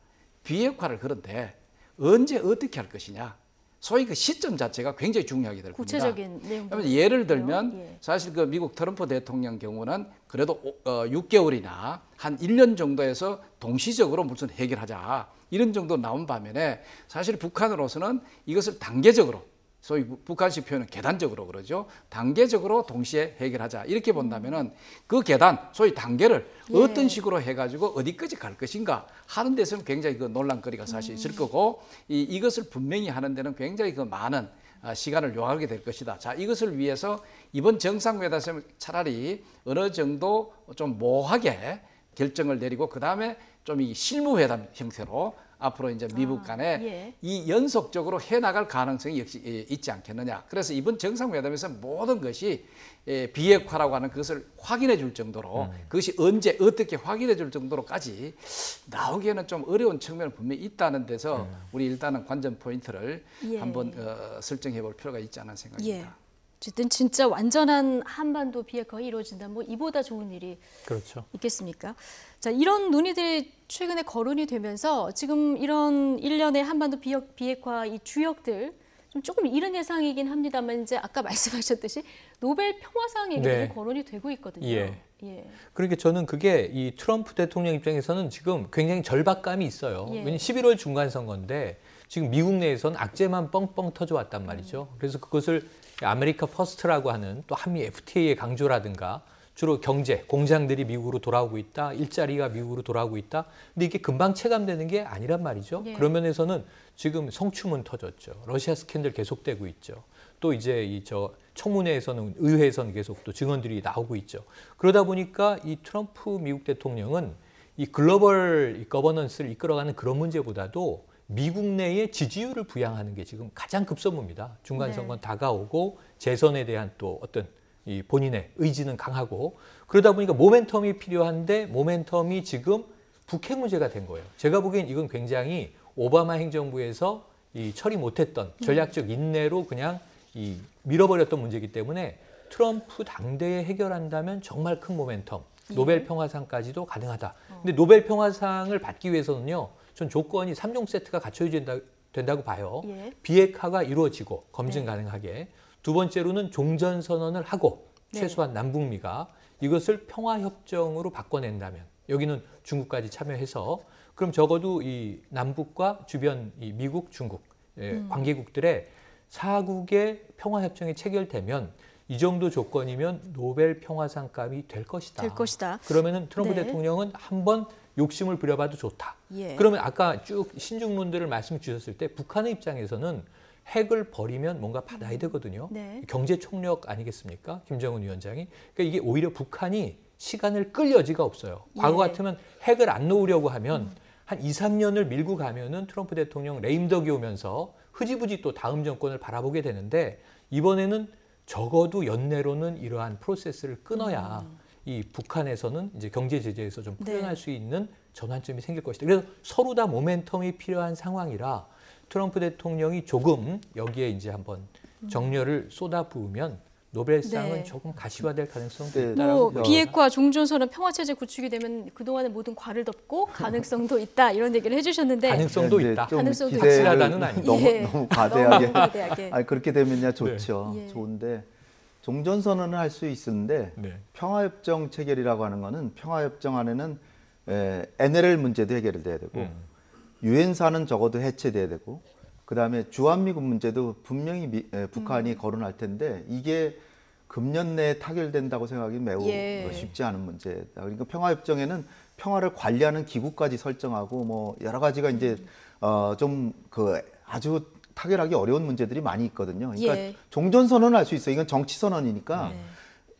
비핵화를 그런데 언제 어떻게 할 것이냐. 소위 그 시점 자체가 굉장히 중요하게 될 겁니다. 구체적인 내용들. 예를 들면 예. 사실 그 미국 트럼프 대통령 경우는 그래도 6개월이나 한 1년 정도에서 동시적으로 무슨 해결하자 이런 정도 나온 반면에 사실 북한으로서는 이것을 단계적으로, 소위 북한식 표현은 계단적으로 그러죠. 단계적으로 동시에 해결하자 이렇게 본다면은 그 계단, 소위 단계를 예. 어떤 식으로 해가지고 어디까지 갈 것인가 하는 데서는 굉장히 그 논란거리가 사실 있을 거고, 이것을 분명히 하는 데는 굉장히 그 많은 시간을 요하게 될 것이다. 자, 이것을 위해서 이번 정상회담에서 차라리 어느 정도 좀 모호하게 결정을 내리고 그 다음에 좀 이 실무회담 형태로 앞으로 이제 미국 간에 예. 이 연속적으로 해나갈 가능성이 역시 있지 않겠느냐. 그래서 이번 정상회담에서 모든 것이 비핵화라고 하는 그것을 확인해 줄 정도로 그것이 언제 어떻게 확인해 줄 정도로까지 나오기에는 좀 어려운 측면은 분명히 있다는 데서 우리 일단은 관전 포인트를 예. 한번 설정해 볼 필요가 있지 않은 생각입니다. 예. 어쨌든 진짜 완전한 한반도 비핵화가 이루어진다면 뭐 이보다 좋은 일이 그렇죠. 있겠습니까? 자, 이런 논의들이 최근에 거론이 되면서 지금 이런 일련의 한반도 비핵화 이 주역들 좀 조금 이른 예상이긴 합니다만 이제 아까 말씀하셨듯이 노벨 평화상 얘기도 네. 거론이 되고 있거든요. 예. 예. 그러니까 저는 그게 이 트럼프 대통령 입장에서는 지금 굉장히 절박감이 있어요. 예. 왜냐하면 11월 중간 선거인데 지금 미국 내에서는 악재만 뻥뻥 터져왔단 말이죠. 그래서 그것을 아메리카 퍼스트라고 하는 또 한미 FTA의 강조라든가 주로 경제, 공장들이 미국으로 돌아오고 있다, 일자리가 미국으로 돌아오고 있다. 근데 이게 금방 체감되는 게 아니란 말이죠. 예. 그런 면에서는 지금 성추문 터졌죠. 러시아 스캔들 계속되고 있죠. 또 이제 청문회에서는 의회에서는 계속 또 증언들이 나오고 있죠. 그러다 보니까 이 트럼프 미국 대통령은 이 글로벌 거버넌스를 이끌어가는 그런 문제보다도 미국 내의 지지율을 부양하는 게 지금 가장 급선무입니다. 중간 선거는 다가오고 재선에 대한 또 어떤 이 본인의 의지는 강하고 그러다 보니까 모멘텀이 필요한데 모멘텀이 지금 북핵 문제가 된 거예요. 제가 보기엔 이건 굉장히 오바마 행정부에서 이 처리 못했던 전략적 인내로 그냥 이 밀어버렸던 문제이기 때문에 트럼프 당대에 해결한다면 정말 큰 모멘텀, 노벨 평화상까지도 가능하다. 근데 노벨 평화상을 받기 위해서는요, 전 조건이 3종 세트가 갖춰야 된다고 봐요. 예. 비핵화가 이루어지고 검증 네. 가능하게. 두 번째로는 종전선언을 하고 최소한 남북미가 이것을 평화협정으로 바꿔낸다면 여기는 중국까지 참여해서 그럼 적어도 이 남북과 주변 이 미국, 중국 관계국들의 4국의 평화협정이 체결되면 이 정도 조건이면 노벨 평화상감이 될 것이다. 될 것이다. 그러면은 트럼프 네. 대통령은 한번 욕심을 부려봐도 좋다. 예. 그러면 아까 쭉 신중론들을 말씀 주셨을 때 북한의 입장에서는 핵을 버리면 뭔가 받아야 되거든요. 네. 경제 총력 아니겠습니까? 김정은 위원장이. 그러니까 이게 오히려 북한이 시간을 끌 여지가 없어요. 과거 예. 같으면 핵을 안 놓으려고 하면 한 2, 3년을 밀고 가면은 트럼프 대통령 레임덕이 오면서 흐지부지 또 다음 정권을 바라보게 되는데 이번에는 적어도 연내로는 이러한 프로세스를 끊어야 이 북한에서는 이제 경제 제재에서 좀 풀려날 수 있는 전환점이 생길 것이다. 그래서 서로 다 모멘텀이 필요한 상황이라 트럼프 대통령이 조금 여기에 이제 한번 정열을 쏟아부으면 노벨상은 네. 조금 가시화될 가능성도 네. 있다라고 뭐 비핵화 종전선언 평화체제 구축이 되면 그동안의 모든 과를 덮고 가능성도 있다 이런 얘기를 해주셨는데 가능성도 네, 있다. 좀 가능성도 기대를 확실하다는 아니고. 너무 예. 너무 과대하게. 너무 과대하게. 아니 그렇게 되면야 좋죠. 네. 예. 좋은데 종전선언을 할 수 있는데 네. 평화협정 체결이라고 하는 거는 평화협정 안에는 NLL 문제도 해결돼야 되고 유엔사는 적어도 해체돼야 되고 그다음에 주한미군 문제도 분명히 북한이 거론할 텐데 이게 금년 내에 타결된다고 생각이 매우 예. 쉽지 않은 문제다. 그러니까 평화협정에는 평화를 관리하는 기구까지 설정하고 뭐 여러 가지가 이제 좀 그 아주 타결하기 어려운 문제들이 많이 있거든요. 그러니까 예. 종전선언을 할 수 있어요. 이건 정치선언이니까 네.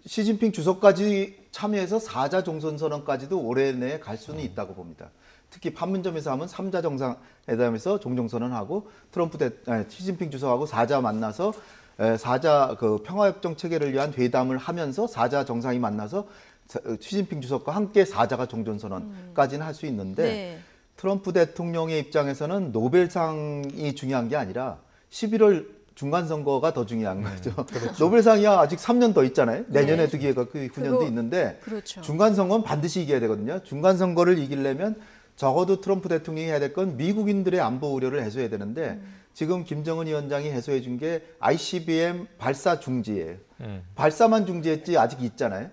시진핑 주석까지 참여해서 4자 종전선언까지도 올해 내에 갈 수는 있다고 봅니다. 특히 판문점에서 하면 3자 정상회담에서 종전선언하고 시진핑 주석하고 4자 만나서 4자 그 평화협정 체결을 위한 회담을 하면서 4자 정상이 만나서 시진핑 주석과 함께 4자가 종전선언까지는 할 수 있는데 네. 트럼프 대통령의 입장에서는 노벨상이 중요한 게 아니라 11월 중간선거가 더 중요한 거죠. 그렇죠. 노벨상이야 아직 3년 더 있잖아요. 내년에도 기회가 그 9년도 있는데 그렇죠. 중간선거는 반드시 이겨야 되거든요. 중간선거를 이기려면 적어도 트럼프 대통령이 해야 될 건 미국인들의 안보 우려를 해소해야 되는데 지금 김정은 위원장이 해소해 준 게 ICBM 발사 중지예요. 발사만 중지했지 아직 있잖아요.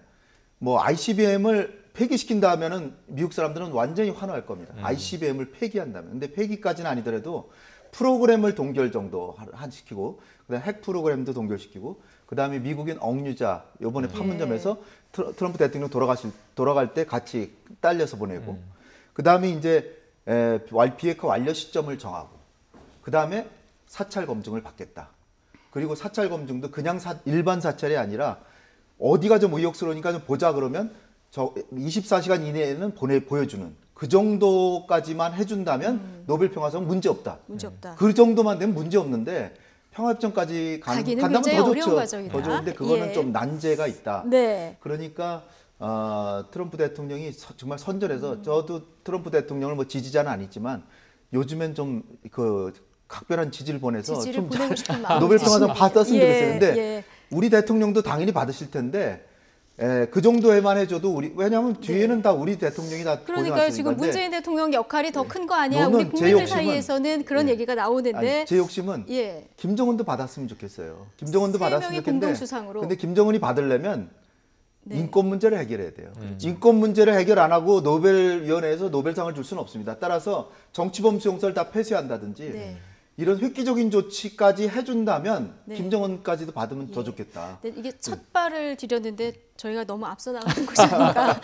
뭐 ICBM을 폐기시킨다 하면은 미국 사람들은 완전히 환호할 겁니다. ICBM을 폐기한다면. 근데 폐기까지는 아니더라도 프로그램을 동결 정도 시키고 그다음에 핵 프로그램도 동결시키고 그다음에 미국인 억류자 이번에 판문점에서 트럼프 대통령 돌아갈 때 같이 딸려서 보내고 그다음에 이제 비핵화 완료 시점을 정하고 그다음에 사찰 검증을 받겠다. 그리고 사찰 검증도 그냥 일반 사찰이 아니라 어디가 좀 의혹스러우니까 좀 보자 그러면 저 24시간 이내에는 보여주는 그 정도까지만 해준다면 노벨 평화상 문제 없다. 문제 없다. 그 정도만 되면 문제 없는데 평화협정까지 가기는 간다면 굉장히 더 어려운 좋죠. 과정이다. 더 좋은데 그거는 예. 좀 난제가 있다. 네. 그러니까 트럼프 대통령이 정말 선전해서 저도 트럼프 대통령을 뭐 지지자는 아니지만 요즘엔 좀 그 각별한 지지를 보내서 지지를 좀 보내고 잘 싶은 마음이 노벨 평화상 받았으면 예, 좋겠어요. 근데 예. 우리 대통령도 당연히 받으실 텐데 그 정도에만 해줘도 왜냐하면 뒤에는 다 우리 대통령이 다 그러니까요. 고생하시는 지금 건데 문재인 대통령 역할이 더 큰 거 아니야? 너는 우리 국민들 제 욕심은- 사이에서는 그런 예. 얘기가 나오는데 아니, 제 욕심은 예. 김정은도 받았으면 좋겠어요. 김정은도 세 받았으면 명이 좋겠는데 공동수상으로. 근데 김정은이 받으려면 네. 인권 문제를 해결해야 돼요. 인권 문제를 해결 안 하고 노벨위원회에서 노벨상을 줄 수는 없습니다. 따라서 정치범 수용소를 다 폐쇄한다든지 네. 이런 획기적인 조치까지 해준다면 네. 김정은까지도 받으면 예. 더 좋겠다. 네, 이게 첫 발을 디뎠는데 저희가 너무 앞서 나가는 것이 아닌가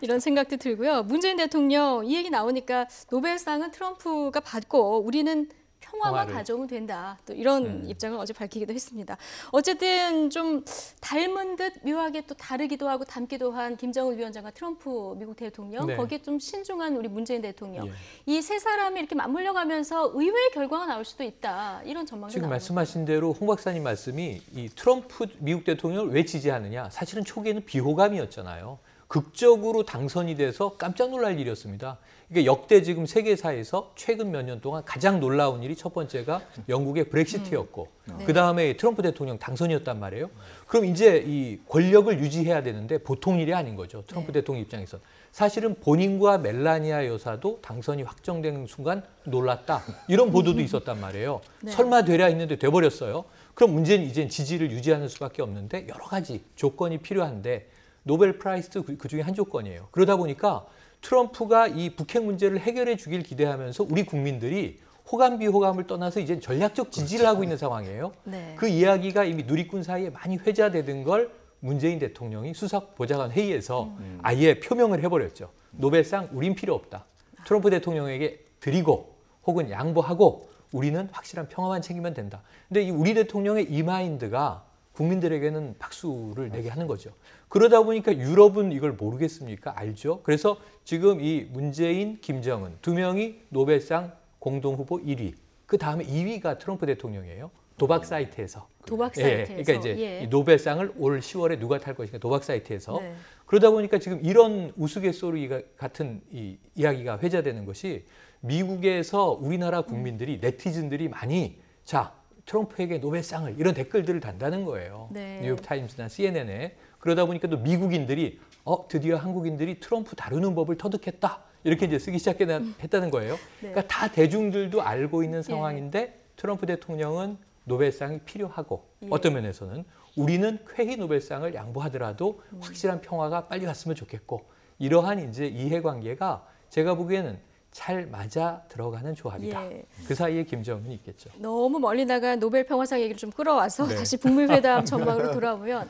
이런 생각도 들고요. 문재인 대통령 이 얘기 나오니까 노벨상은 트럼프가 받고 우리는 평화만 평화를. 가져오면 된다. 또 이런 입장을 어제 밝히기도 했습니다. 어쨌든 좀 닮은 듯 묘하게 또 다르기도 하고 닮기도 한 김정은 위원장과 트럼프 미국 대통령, 네. 거기에 좀 신중한 우리 문재인 대통령. 예. 이 세 사람이 이렇게 맞물려 가면서 의외의 결과가 나올 수도 있다. 이런 전망도 지금 나옵니다. 말씀하신 대로 홍 박사님 말씀이 이 트럼프 미국 대통령을 왜 지지하느냐? 사실은 초기에는 비호감이었잖아요. 극적으로 당선이 돼서 깜짝 놀랄 일이었습니다. 이게 역대 지금 세계사에서 최근 몇 년 동안 가장 놀라운 일이 첫 번째가 영국의 브렉시트였고 네. 그다음에 트럼프 대통령 당선이었단 말이에요. 그럼 이제 이 권력을 유지해야 되는데 보통 일이 아닌 거죠. 트럼프 네. 대통령 입장에서. 사실은 본인과 멜라니아 여사도 당선이 확정되는 순간 놀랐다. 이런 보도도 있었단 말이에요. 네. 설마 되랴 했는데 돼버렸어요. 그럼 문제는 이제 지지를 유지하는 수밖에 없는데 여러 가지 조건이 필요한데 노벨 프라이스도 그중에 한 조건이에요. 그러다 보니까 트럼프가 이 북핵 문제를 해결해 주길 기대하면서 우리 국민들이 호감 비호감을 떠나서 이제 전략적 지지를 하고 있는 상황이에요. 네. 그 이야기가 이미 누리꾼 사이에 많이 회자되던 걸 문재인 대통령이 수석 보좌관 회의에서 아예 표명을 해버렸죠. 노벨상 우린 필요 없다. 트럼프 대통령에게 드리고 혹은 양보하고 우리는 확실한 평화만 챙기면 된다. 근데 이 우리 대통령의 이 마인드가 국민들에게는 박수를 내게 하는 거죠. 그러다 보니까 유럽은 이걸 모르겠습니까? 알죠? 그래서 지금 이 문재인, 김정은 두 명이 노벨상 공동 후보 1위. 그 다음에 2위가 트럼프 대통령이에요. 도박 사이트에서. 도박 예, 사이트에서. 그러니까 이제 예. 이 노벨상을 올 10월에 누가 탈 것인가 도박 사이트에서. 네. 그러다 보니까 지금 이런 우스갯소리 같은 이 이야기가 회자되는 것이 미국에서 우리나라 국민들이 네티즌들이 많이 자 트럼프에게 노벨상을 이런 댓글들을 단다는 거예요. 네. 뉴욕타임스나 CNN에. 그러다 보니까 또 미국인들이 드디어 한국인들이 트럼프 다루는 법을 터득했다. 이렇게 이제 쓰기 시작했다는 거예요. 네. 그러니까 다 대중들도 알고 있는 상황인데 트럼프 대통령은 노벨상이 필요하고 예. 어떤 면에서는 우리는 쾌히 노벨상을 양보하더라도 확실한 평화가 빨리 왔으면 좋겠고 이러한 이제 이해관계가 제가 보기에는 잘 맞아 들어가는 조합이다. 예. 그 사이에 김정은이 있겠죠. 너무 멀리 나간 노벨 평화상 얘기를 좀 끌어와서 네. 다시 북미 회담 전망으로 돌아오면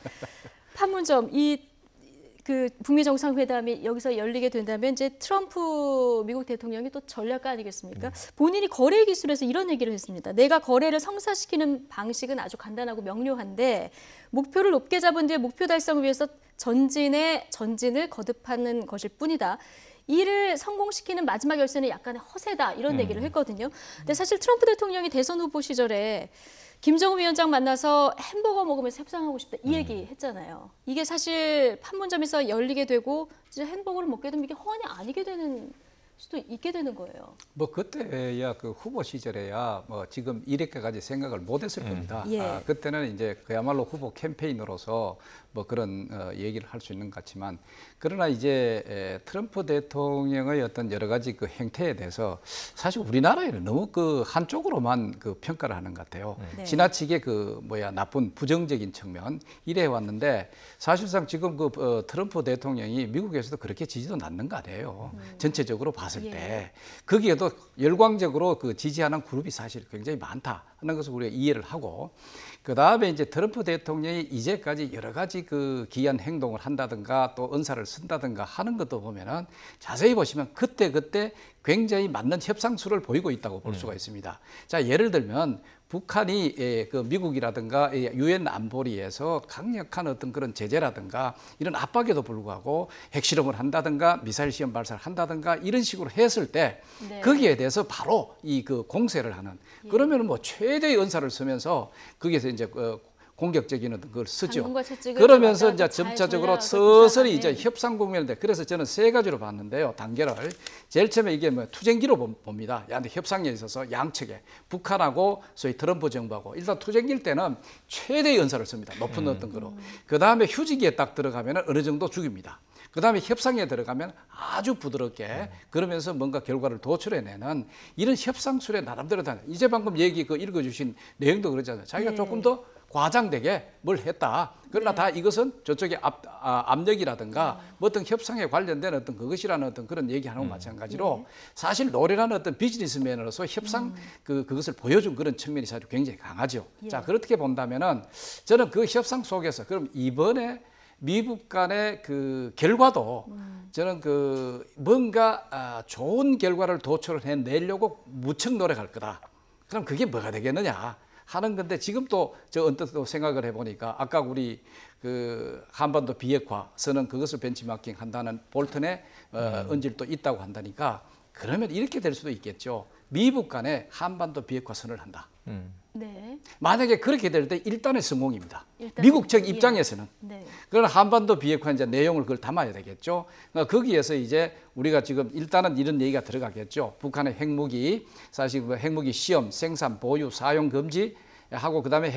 판문점 그 북미 정상회담이 여기서 열리게 된다면 이제 트럼프 미국 대통령이 또 전략가 아니겠습니까? 본인이 거래 기술에서 이런 얘기를 했습니다. 내가 거래를 성사시키는 방식은 아주 간단하고 명료한데 목표를 높게 잡은 뒤에 목표 달성을 위해서 전진을 거듭하는 것일 뿐이다. 이를 성공시키는 마지막 열쇠는 약간의 허세다 이런 얘기를 했거든요. 근데 사실 트럼프 대통령이 대선 후보 시절에 김정은 위원장 만나서 햄버거 먹으면서 협상하고 싶다 이 얘기 했잖아요. 이게 사실 판문점에서 열리게 되고 진짜 햄버거를 먹게 되면 이게 허언이 아니게 되는 수도 있게 되는 거예요. 뭐 그때야 그 후보 시절에야 뭐 지금 이렇게까지 생각을 못했을 겁니다. 예. 그때는 이제 그야말로 후보 캠페인으로서 뭐 그런 얘기를 할 수 있는 것 같지만 그러나 이제 트럼프 대통령의 어떤 여러 가지 그 행태에 대해서 사실 우리나라에는 너무 그 한쪽으로만 그 평가를 하는 것 같아요. 네. 지나치게 그 나쁜 부정적인 측면 이래 왔는데 사실상 지금 그 트럼프 대통령이 미국에서도 그렇게 지지도 않는 거 아니에요. 전체적으로 봤을 예. 때 거기에도 열광적으로 그 지지하는 그룹이 사실 굉장히 많다 하는 것을 우리가 이해를 하고 그 다음에 이제 트럼프 대통령이 이제까지 여러 가지 그 기이한 행동을 한다든가 또 언사를 쓴다든가 하는 것도 보면은 자세히 보시면 그때 굉장히 맞는 협상수를 보이고 있다고 볼 수가 있습니다. 자, 예를 들면 북한이 그 미국이라든가 유엔 안보리에서 강력한 어떤 그런 제재라든가 이런 압박에도 불구하고 핵실험을 한다든가 미사일 시험 발사를 한다든가 이런 식으로 했을 때 네. 거기에 대해서 바로 이 그 공세를 하는 그러면 뭐 최대의 언사를 쓰면서 거기에서 이제 공격적인 어떤 걸 쓰죠. 당근과 채찍을 그러면서 맞아 이제 잘 점차적으로 전략을 서서히 구사하네. 이제 협상 국면인데 그래서 저는 세 가지로 봤는데요. 단계를 제일 처음에 이게 뭐 투쟁기로 봅니다. 근데 협상에 있어서 양측에 북한하고 소위 트럼프 정부하고 일단 투쟁기일 때는 최대의 연사를 씁니다. 높은 어떤 거로. 그 다음에 휴지기에 딱 들어가면 어느 정도 죽입니다. 그 다음에 협상에 들어가면 아주 부드럽게 그러면서 뭔가 결과를 도출해내는 이런 협상술에 나름대로 다 이제 방금 얘기 그 읽어주신 내용도 그러잖아요. 자기가 네. 조금 더 과장되게 뭘 했다. 그러나 네. 다 이것은 저쪽에 압력이라든가 뭐 어떤 협상에 관련된 어떤 그것이라는 어떤 그런 얘기하는 거 마찬가지로 사실 노래라는 어떤 비즈니스맨으로서 협상 그것을 보여준 그런 측면이 사실 굉장히 강하죠. 예. 자, 그렇게 본다면은 저는 그 협상 속에서 그럼 이번에 미국 간의 그 결과도 저는 그 뭔가 좋은 결과를 도출을 해내려고 무척 노력할 거다. 그럼 그게 뭐가 되겠느냐 하는 건데 지금 또 저 언뜻 또 생각을 해보니까 아까 우리 그 한반도 비핵화 선언 그것을 벤치마킹 한다는 볼턴의 언질도 있다고 한다니까 그러면 이렇게 될 수도 있겠죠. 미국 간에 한반도 비핵화 선언을 한다. 네. 만약에 그렇게 될 때 일단의 성공입니다. 일단은, 미국 측 예. 입장에서는. 네. 그러나 한반도 비핵화 이제 내용을 그걸 담아야 되겠죠. 그러니까 거기에서 이제 우리가 지금 일단은 이런 얘기가 들어가겠죠. 북한의 핵무기, 사실 뭐 핵무기 시험, 생산, 보유, 사용 금지 하고 그다음에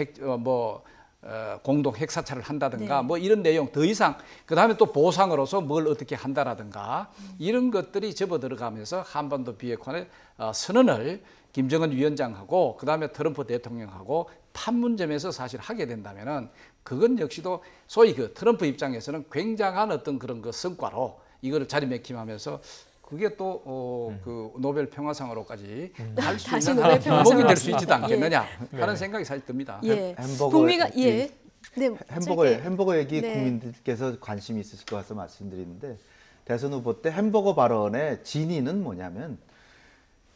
공동 핵사찰을 한다든가 네. 뭐 이런 내용 더 이상 그다음에 또 보상으로서 뭘 어떻게 한다라든가 이런 것들이 접어 들어가면서 한반도 비핵화의 선언을 김정은 위원장하고 그다음에 트럼프 대통령하고 판문점에서 사실 하게 된다면은 그건 역시도 소위 그 트럼프 입장에서는 굉장한 어떤 그런 그 성과로 이거를 자리매김하면서 그게 또 그 노벨 평화상으로까지 할 수 다시 있는 노벨 하나의 기록이 될 수 평화상으로 있지도 않겠느냐 예. 하는 생각이 사실 듭니다. 예. 햄버거 북미가 예. 네. 짧게. 햄버거 얘기 네. 국민들께서 관심이 있으실 것 같아서 말씀드리는데 대선 후보 때 햄버거 발언의 진위는 뭐냐면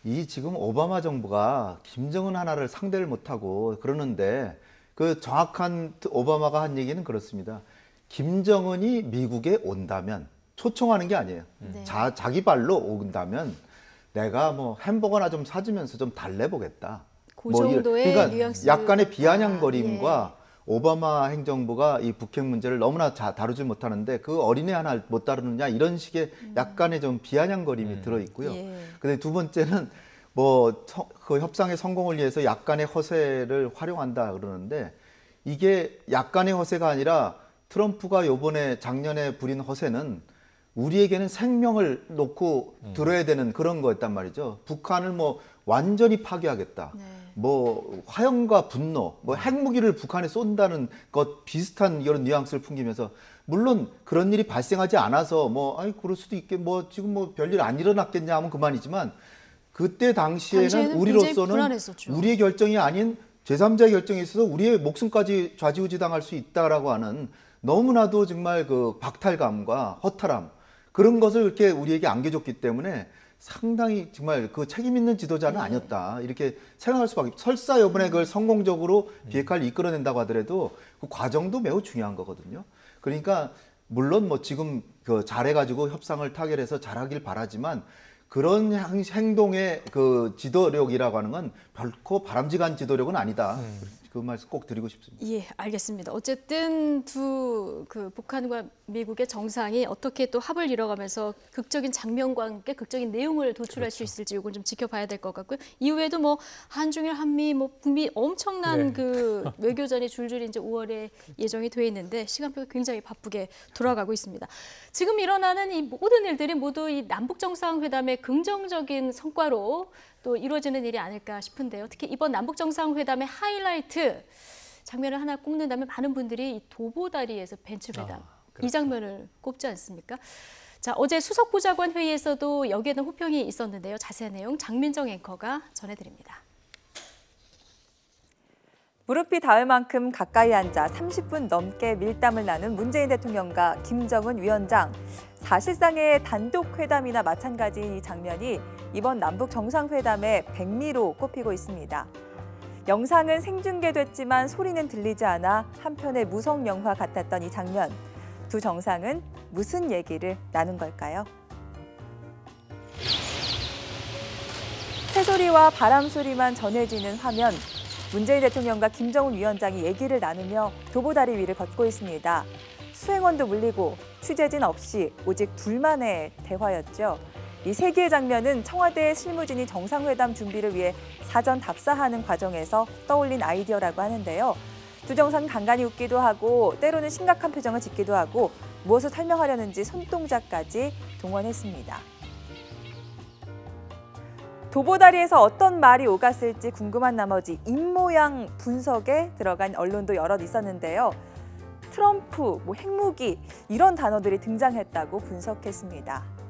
이 지금 오바마 정부가 김정은 하나를 상대를 못하고 그러는데 그 정확한 오바마가 한 얘기는 그렇습니다. 김정은이 미국에 온다면 초청하는 게 아니에요. 네. 자기 발로 온다면 내가 뭐 햄버거나 좀 사주면서 좀 달래보겠다. 그 뭐 정도의 그러니까 뉘앙스. 약간의 비아냥거림과 오바마 행정부가 이 북핵 문제를 너무나 다루지 못하는데 그 어린애 하나 못 다루느냐 이런 식의 약간의 좀 비아냥거림이 들어 있고요. 예. 근데 두 번째는 뭐 그 협상의 성공을 위해서 약간의 허세를 활용한다 그러는데 이게 약간의 허세가 아니라 트럼프가 요번에 작년에 부린 허세는 우리에게는 생명을 놓고 들어야 되는 그런 거였단 말이죠. 북한을 뭐 완전히 파괴하겠다. 네. 뭐 화염과 분노, 뭐 핵무기를 북한에 쏜다는 것 비슷한 이런 뉘앙스를 풍기면서 물론 그런 일이 발생하지 않아서 뭐 아이 그럴 수도 있겠 뭐 지금 뭐 별일 안 일어났겠냐 하면 그만이지만 그때 당시에는 굉장히 우리로서는 불안했었죠. 우리의 결정이 아닌 제3자의 결정에 있어서 우리의 목숨까지 좌지우지 당할 수 있다라고 하는 너무나도 정말 그 박탈감과 허탈함 그런 것을 이렇게 우리에게 안겨줬기 때문에 상당히 정말 그 책임 있는 지도자는 아니었다 이렇게 생각할 수밖에. 설사 이번에 그걸 성공적으로 비핵화를 이끌어낸다고 하더라도 그 과정도 매우 중요한 거거든요. 그러니까 물론 뭐 지금 그 잘해가지고 협상을 타결해서 잘하길 바라지만 그런 행동의 그 지도력이라고 하는 건 결코 바람직한 지도력은 아니다. 그 말씀 꼭 드리고 싶습니다. 예, 알겠습니다. 어쨌든 그 북한과 미국의 정상이 어떻게 또 합을 이뤄가면서 극적인 장면과 함께 극적인 내용을 도출할 수 있을지 이건 좀 지켜봐야 될 것 같고요. 이후에도 뭐 한중일, 한미, 뭐 북미 엄청난 그 외교전이 줄줄이 이제 5월에 예정이 돼 있는데 시간표가 굉장히 바쁘게 돌아가고 있습니다. 지금 일어나는 이 모든 일들이 모두 이 남북 정상회담의 긍정적인 성과로 또 이루어지는 일이 아닐까 싶은데요. 특히 이번 남북 정상회담의 하이라이트 장면을 하나 꼽는다면 많은 분들이 이 도보다리에서 벤츠회담 이 장면을 꼽지 않습니까? 자, 어제 수석보좌관 회의에서도 여기에 대한 호평이 있었는데요. 자세한 내용 장민정 앵커가 전해드립니다. 무릎이 닿을 만큼 가까이 앉아 30분 넘게 밀담을 나눈 문재인 대통령과 김정은 위원장. 사실상의 단독 회담이나 마찬가지인 이 장면이 이번 남북 정상회담의 백미로 꼽히고 있습니다. 영상은 생중계됐지만 소리는 들리지 않아 한편의 무성 영화 같았던 이 장면. 두 정상은 무슨 얘기를 나눈 걸까요? 새소리와 바람 소리만 전해지는 화면. 문재인 대통령과 김정은 위원장이 얘기를 나누며 도보다리 위를 걷고 있습니다. 수행원도 물리고 취재진 없이 오직 둘만의 대화였죠. 이 세 개의 장면은 청와대 실무진이 정상회담 준비를 위해 사전 답사하는 과정에서 떠올린 아이디어라고 하는데요. 두 정상은 간간히 웃기도 하고 때로는 심각한 표정을 짓기도 하고 무엇을 설명하려는지 손동작까지 동원했습니다. 도보다리에서 어떤 말이 오갔을지 궁금한 나머지 입모양 분석에 들어간 언론도 여럿 있었는데요. 트럼프, 핵무기 이런 단어들이 등장했다고 분석했습니다.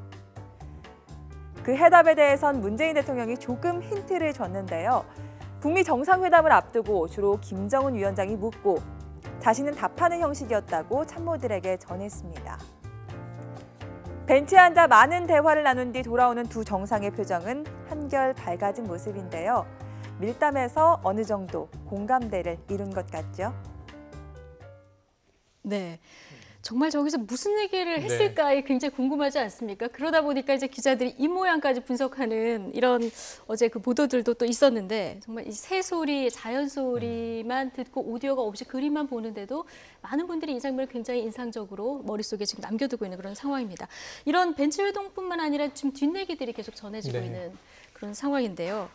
그 해답에 대해선 문재인 대통령이 조금 힌트를 줬는데요. 북미 정상회담을 앞두고 주로 김정은 위원장이 묻고 자신은 답하는 형식이었다고 참모들에게 전했습니다. 벤치에 앉아 많은 대화를 나눈 뒤 돌아오는 두 정상의 표정은 한결 밝아진 모습인데요. 밀담에서 어느 정도 공감대를 이룬 것 같죠? 네. 정말 저기서 무슨 얘기를 했을까에 굉장히 궁금하지 않습니까? 그러다 보니까 이제 기자들이 이 모양까지 분석하는 이런 어제 그 보도들도 또 있었는데 정말 이 새소리, 자연 소리만 듣고 오디오가 없이 그림만 보는데도 많은 분들이 이 장면을 굉장히 인상적으로 머릿속에 지금 남겨두고 있는 그런 상황입니다. 이런 벤치 회동뿐만 아니라 지금 뒷얘기들이 계속 전해지고 있는 그런 상황인데요.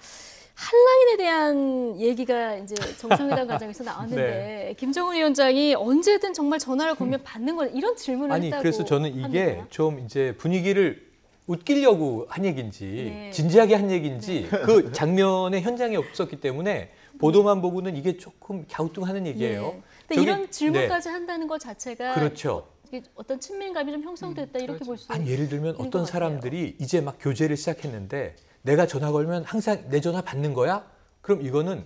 한라인에 대한 얘기가 이제 정상회담 과정에서 나왔는데 김정은 위원장이 언제든 정말 전화를 걸면 받는 걸 이런 질문을 했다고 그래서 저는 이게 합니다. 좀 이제 분위기를 웃기려고 한 얘기인지 진지하게 한 얘기인지 그 장면의 현장에 없었기 때문에 보도만 보고는 이게 조금 갸우뚱하는 얘기예요. 근데 이런 질문까지 한다는 것 자체가 그렇죠. 어떤 친밀감이 좀 형성됐다 이렇게 볼 수 있는 아니 예를 들면 어떤 사람들이 이제 막 교제를 시작했는데 내가 전화 걸면 항상 내 전화 받는 거야? 그럼 이거는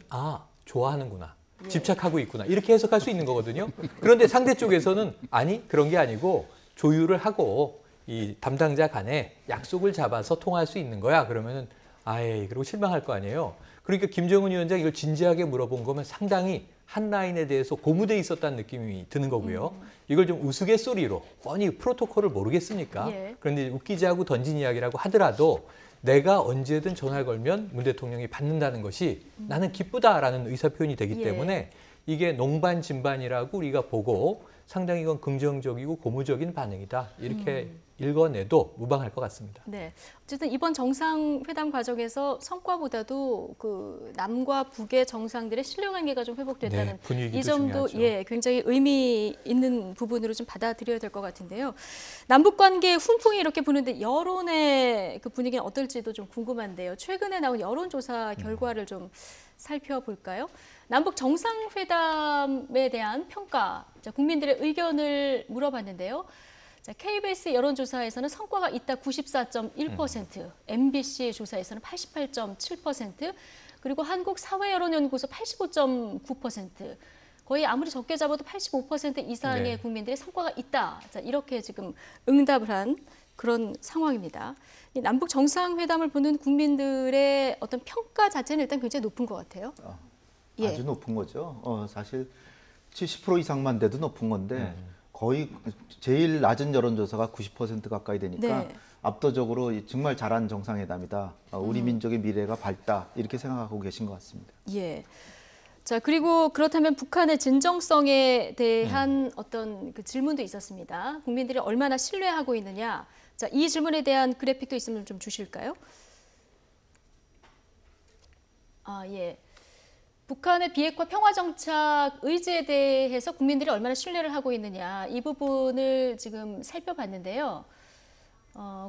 좋아하는구나. 집착하고 있구나. 이렇게 해석할 수 있는 거거든요. 그런데 상대 쪽에서는 아니 그런 게 아니고 조율을 하고 이 담당자 간에 약속을 잡아서 통화할 수 있는 거야. 그러면은 그리고 실망할 거 아니에요. 그러니까 김정은 위원장이 이걸 진지하게 물어본 거면 상당히 한 라인에 대해서 고무돼 있었다는 느낌이 드는 거고요. 이걸 좀 우스갯소리로 뻔히 프로토콜을 모르겠습니까? 그런데 웃기지 않고 던진 이야기라고 하더라도 내가 언제든 전화를 걸면 문 대통령이 받는다는 것이 나는 기쁘다라는 의사표현이 되기 때문에 이게 농반진반이라고 우리가 보고 상당히 이건 긍정적이고 고무적인 반응이다. 이렇게 읽어내도 무방할 것 같습니다. 네, 어쨌든 이번 정상회담 과정에서 성과보다도 그 남과 북의 정상들의 신뢰관계가 좀 회복됐다는 이 점도 굉장히 의미 있는 부분으로 좀 받아들여야 될 것 같은데요. 남북 관계 훈풍이 이렇게 부는데 여론의 그 분위기는 어떨지도 좀 궁금한데요. 최근에 나온 여론조사 결과를 좀 살펴볼까요? 남북 정상회담에 대한 평가, 국민들의 의견을 물어봤는데요. KBS 여론조사에서는 성과가 있다 94.1%, MBC 조사에서는 88.7%, 그리고 한국사회여론연구소 85.9%, 거의 아무리 적게 잡아도 85% 이상의 국민들의 성과가 있다. 이렇게 지금 응답을 한 그런 상황입니다. 이 남북 정상회담을 보는 국민들의 어떤 평가 자체는 일단 굉장히 높은 것 같아요. 아주 높은 거죠. 사실 70% 이상만 돼도 높은 건데 거의 제일 낮은 여론조사가 90% 가까이 되니까 압도적으로 정말 잘한 정상회담이다. 우리 민족의 미래가 밝다. 이렇게 생각하고 계신 것 같습니다. 자, 그리고 그렇다면 북한의 진정성에 대한 어떤 그 질문도 있었습니다. 국민들이 얼마나 신뢰하고 있느냐. 자, 이 질문에 대한 그래픽도 있으면 좀 주실까요? 북한의 비핵화 평화정착 의지에 대해서 국민들이 얼마나 신뢰를 하고 있느냐. 이 부분을 지금 살펴봤는데요.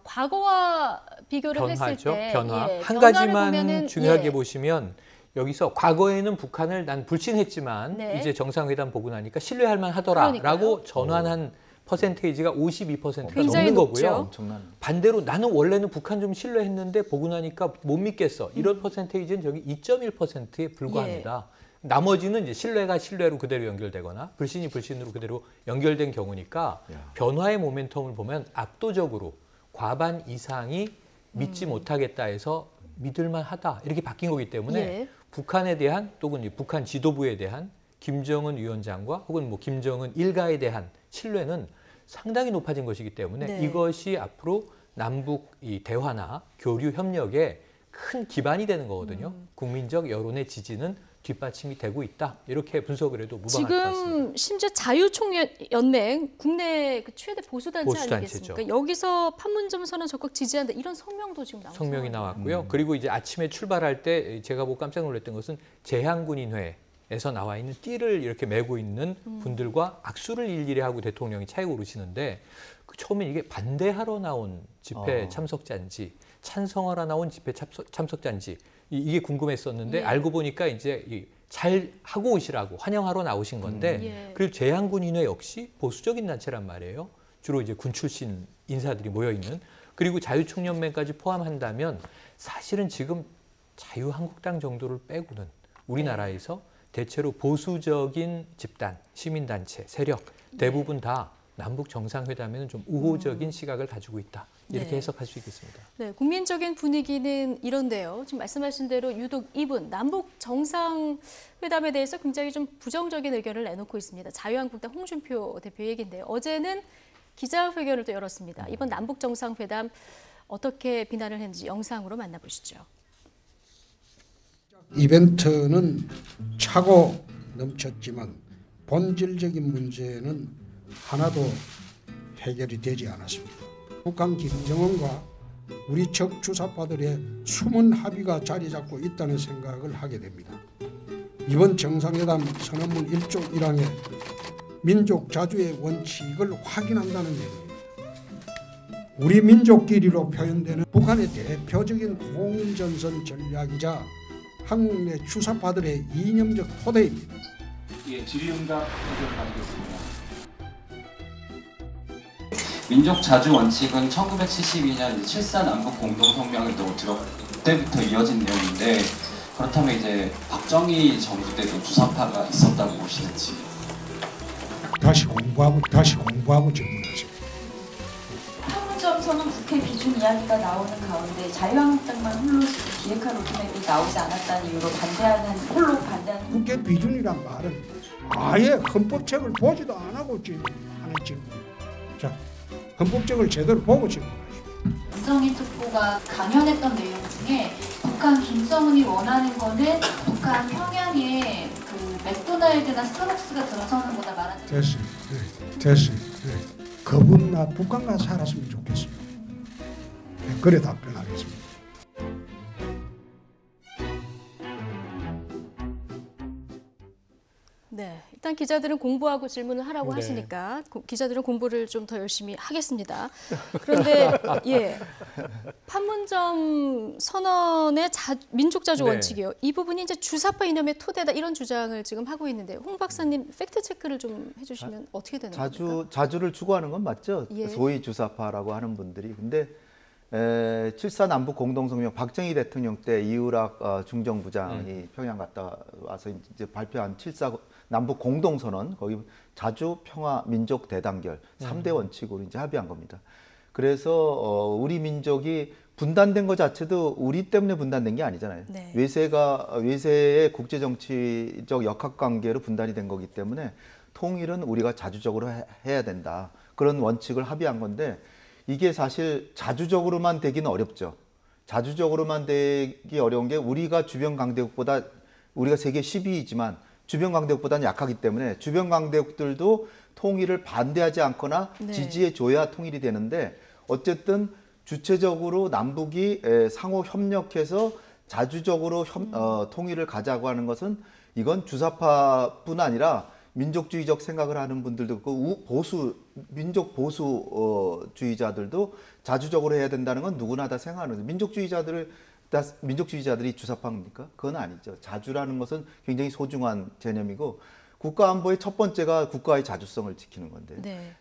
과거와 비교를 했을 때 변화. 한 가지만 중요하게 보시면 여기서 과거에는 북한을 난 불신했지만 이제 정상회담 보고 나니까 신뢰할 만하더라라고 전환한 퍼센테이지가 52%가 넘는 거고요. 반대로 나는 원래는 북한 좀 신뢰했는데 보고 나니까 못 믿겠어. 이런 퍼센테이지는 저기 2.1%에 불과합니다. 나머지는 이제 신뢰가 신뢰로 그대로 연결되거나 불신이 불신으로 그대로 연결된 경우니까 변화의 모멘텀을 보면 압도적으로 과반 이상이 믿지 못하겠다 해서 믿을만하다 이렇게 바뀐 거기 때문에 북한에 대한 또는 북한 지도부에 대한 김정은 위원장과 혹은 뭐 김정은 일가에 대한 신뢰는 상당히 높아진 것이기 때문에 네. 이것이 앞으로 남북 이 대화나 교류 협력에 큰 기반이 되는 거거든요. 국민적 여론의 지지는 뒷받침이 되고 있다. 이렇게 분석을 해도 무방할 것 같습니다. 지금 심지어 자유총연맹 국내 그 최대 보수단체 보수단체죠. 아니겠습니까? 여기서 판문점 선언 적극 지지한다 이런 성명도 지금 나온 성명이 상황이에요. 나왔고요. 그리고 이제 아침에 출발할 때 제가 보고 깜짝 놀랐던 것은 제한군인회에서 나와 있는 띠를 이렇게 메고 있는 분들과 악수를 일일이 하고 대통령이 차에 오르시는데 그 처음에 이게 반대하러 나온 집회 참석자인지 찬성하러 나온 집회 참석자인지 이게 궁금했었는데 예. 알고 보니까 이제 잘 하고 오시라고 환영하러 나오신 건데 예. 그리고 제한군인회 역시 보수적인 단체란 말이에요. 주로 이제 군 출신 인사들이 모여 있는 그리고 자유총연맹까지 포함한다면 사실은 지금 자유한국당 정도를 빼고는 우리나라에서 대체로 보수적인 집단, 시민단체, 세력 대부분 다 남북 정상회담에는 좀 우호적인 시각을 가지고 있다. 이렇게 네. 해석할 수 있겠습니다. 네, 국민적인 분위기는 이런데요. 지금 말씀하신 대로 유독 이분 남북 정상회담에 대해서 굉장히 좀 부정적인 의견을 내놓고 있습니다. 자유한국당 홍준표 대표 얘기인데요. 어제는 기자회견을 또 열었습니다. 이번 남북 정상회담 어떻게 비난을 했는지 영상으로 만나보시죠. 이벤트는 차고 넘쳤지만 본질적인 문제는 하나도 해결이 되지 않았습니다. 북한 김정은과 우리 적 주사파들의 숨은 합의가 자리 잡고 있다는 생각을 하게 됩니다. 이번 정상회담 선언문 1조 1항에 민족 자주의 원칙을 확인한다는 내용입니다. 우리 민족끼리로 표현되는 북한의 대표적인 공전선 전략이자 한국 내 주사파들의 이념적 토대입니다. 예, 질의응답 드리겠습니다. 민족 자주 원칙은 1972년 7.4 남북 공동성명을 들어갈 때부터 이어진 내용인데 그렇다면 이제 박정희 정부 때도 주사파가 있었다고 보시는지. 다시 공부하고 질문하세요. 판문점에서는 국회 비준 이야기가 나오는 가운데 자유한국당만 홀로 기획한 로드맵이 나오지 않았다는 이유로 홀로 반대하는. 국회 비준이란 말은 아예 헌법책을 보지도 안 하고 하는 질문. 자, 헌법책을 제대로 보고 질문하십시오. 문정희 특보가 강연했던 내용 중에 북한 김정은이 원하는 거는 북한 평양에 그 맥도날드나 스타벅스가 들어서는 거다 말하는. 됐어요. 네, 됐어요. 네. 그분나 북한 가서 살았으면 좋겠습니다. 네, 그래 답변하겠습니다. 네, 일단 기자들은 공부하고 질문을 하라고 네. 하시니까 기자들은 공부를 좀 더 열심히 하겠습니다. 그런데 예, 판문점 선언의 민족자주 네. 원칙이요. 이 부분이 이제 주사파 이념의 토대다 이런 주장을 지금 하고 있는데 홍 박사님 팩트 체크를 좀 해주시면 어떻게 되는 겁니까? 자주를 추구하는 건 맞죠. 예. 소위 주사파라고 하는 분들이. 근데 7.4 남북 공동성명 박정희 대통령 때 이우락 중정부장이 평양 갔다 와서 이제 발표한 7.4 남북 공동선언 거기 자주 평화 민족 대단결 3대 원칙으로 이제 합의한 겁니다. 그래서 우리 민족이 분단된 것 자체도 우리 때문에 분단된 게 아니잖아요. 네. 외세의 국제 정치적 역학 관계로 분단이 된 거기 때문에 통일은 우리가 자주적으로 해야 된다. 그런 원칙을 합의한 건데 이게 사실 자주적으로만 되기는 어렵죠. 자주적으로만 되기 어려운 게 우리가 주변 강대국보다 우리가 세계 10위이지만 주변 강대국보다는 약하기 때문에 주변 강대국들도 통일을 반대하지 않거나 네. 지지해 줘야 통일이 되는데 어쨌든 주체적으로 남북이 상호 협력해서 자주적으로 통일을 가자고 하는 것은 이건 주사파뿐 아니라 민족주의적 생각을 하는 분들도 있고 민족 보수주의자들도 자주적으로 해야 된다는 건 누구나 다 생각하는 거죠. 민족주의자들이 주사파입니까? 그건 아니죠. 자주라는 것은 굉장히 소중한 개념이고 국가안보의 첫 번째가 국가의 자주성을 지키는 건데. 네.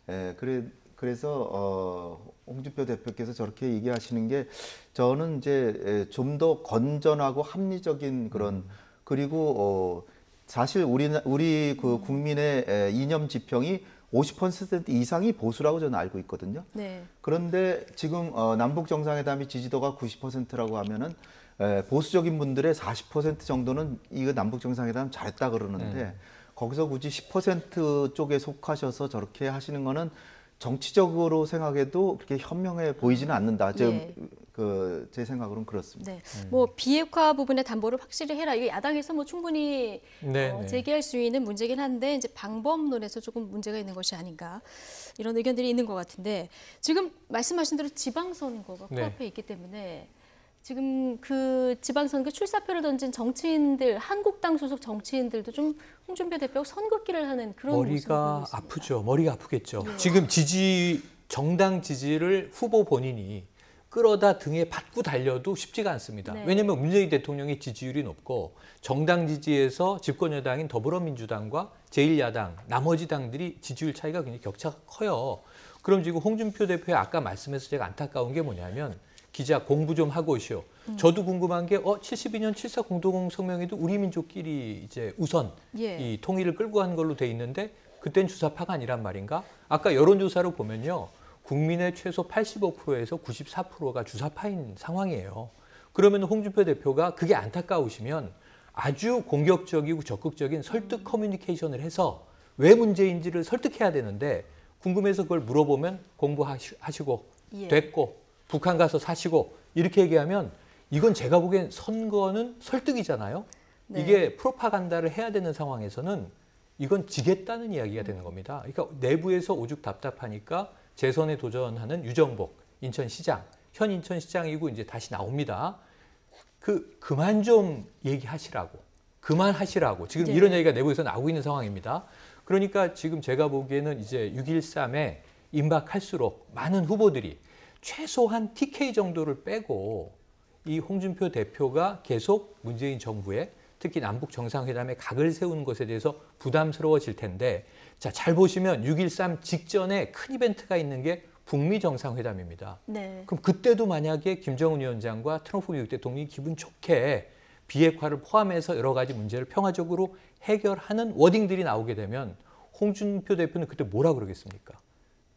그래서 홍준표 대표께서 저렇게 얘기하시는 게 저는 이제 좀 더 건전하고 합리적인 그런 그리고 사실 우리 그 국민의 이념 지평이 50% 이상이 보수라고 저는 알고 있거든요. 네. 그런데 지금 남북 정상회담이 지지도가 90%라고 하면은 보수적인 분들의 40% 정도는 이거 남북 정상회담 잘했다 그러는데 거기서 굳이 10% 쪽에 속하셔서 저렇게 하시는 거는 정치적으로 생각해도 그렇게 현명해 보이지는 않는다. 예. 제 생각으로는 그렇습니다. 네. 뭐 비핵화 부분의 담보를 확실히 해라. 이게 야당에서 뭐 충분히 제기할 수 있는 문제긴 한데 이제 방법론에서 조금 문제가 있는 것이 아닌가 이런 의견들이 있는 것 같은데 지금 말씀하신 대로 지방선거가 코앞에 있기 때문에 지금 그 지방선거 출사표를 던진 정치인들, 한국당 소속 정치인들도 좀 홍준표 대표가 선긋기를 하는 그런 머리가 아프죠. 머리가 아프겠죠. 네. 지금 정당 지지를 후보 본인이 끌어다 등에 받고 달려도 쉽지가 않습니다. 네. 왜냐하면 문재인 대통령의 지지율이 높고 정당 지지에서 집권 여당인 더불어민주당과 제1야당, 나머지 당들이 지지율 차이가 굉장히 격차가 커요. 그럼 지금 홍준표 대표의 아까 말씀해서 제가 안타까운 게 뭐냐면 기자 공부 좀 하고 오시오. 저도 궁금한 게 72년 7.4 공동성명에도 우리 민족끼리 이제 우선 이 통일을 끌고 간 걸로 돼 있는데 그땐 주사파가 아니란 말인가? 아까 여론조사로 보면요. 국민의 최소 85%에서 94%가 주사파인 상황이에요. 그러면 홍준표 대표가 그게 안타까우시면 아주 공격적이고 적극적인 설득 커뮤니케이션을 해서 왜 문제인지를 설득해야 되는데 궁금해서 그걸 물어보면 공부하시고 됐고 북한 가서 사시고 이렇게 얘기하면 이건 제가 보기엔 선거는 설득이잖아요. 네. 이게 프로파간다를 해야 되는 상황에서는 이건 지겠다는 이야기가 되는 겁니다. 그러니까 내부에서 오죽 답답하니까 재선에 도전하는 유정복 인천시장, 현 인천시장이고 이제 다시 나옵니다. 그만 좀 얘기하시라고, 그만하시라고 지금 이런 얘기가 내부에서 나오고 있는 상황입니다. 그러니까 지금 제가 보기에는 이제 6.13에 임박할수록 많은 후보들이 최소한 TK 정도를 빼고 이 홍준표 대표가 계속 문재인 정부에 특히 남북 정상회담에 각을 세우는 것에 대해서 부담스러워질 텐데 자, 잘 보시면 6.13 직전에 큰 이벤트가 있는 게 북미 정상회담입니다. 네. 그럼 그때도 만약에 김정은 위원장과 트럼프 미국 대통령이 기분 좋게 비핵화를 포함해서 여러 가지 문제를 평화적으로 해결하는 워딩들이 나오게 되면 홍준표 대표는 그때 뭐라 그러겠습니까?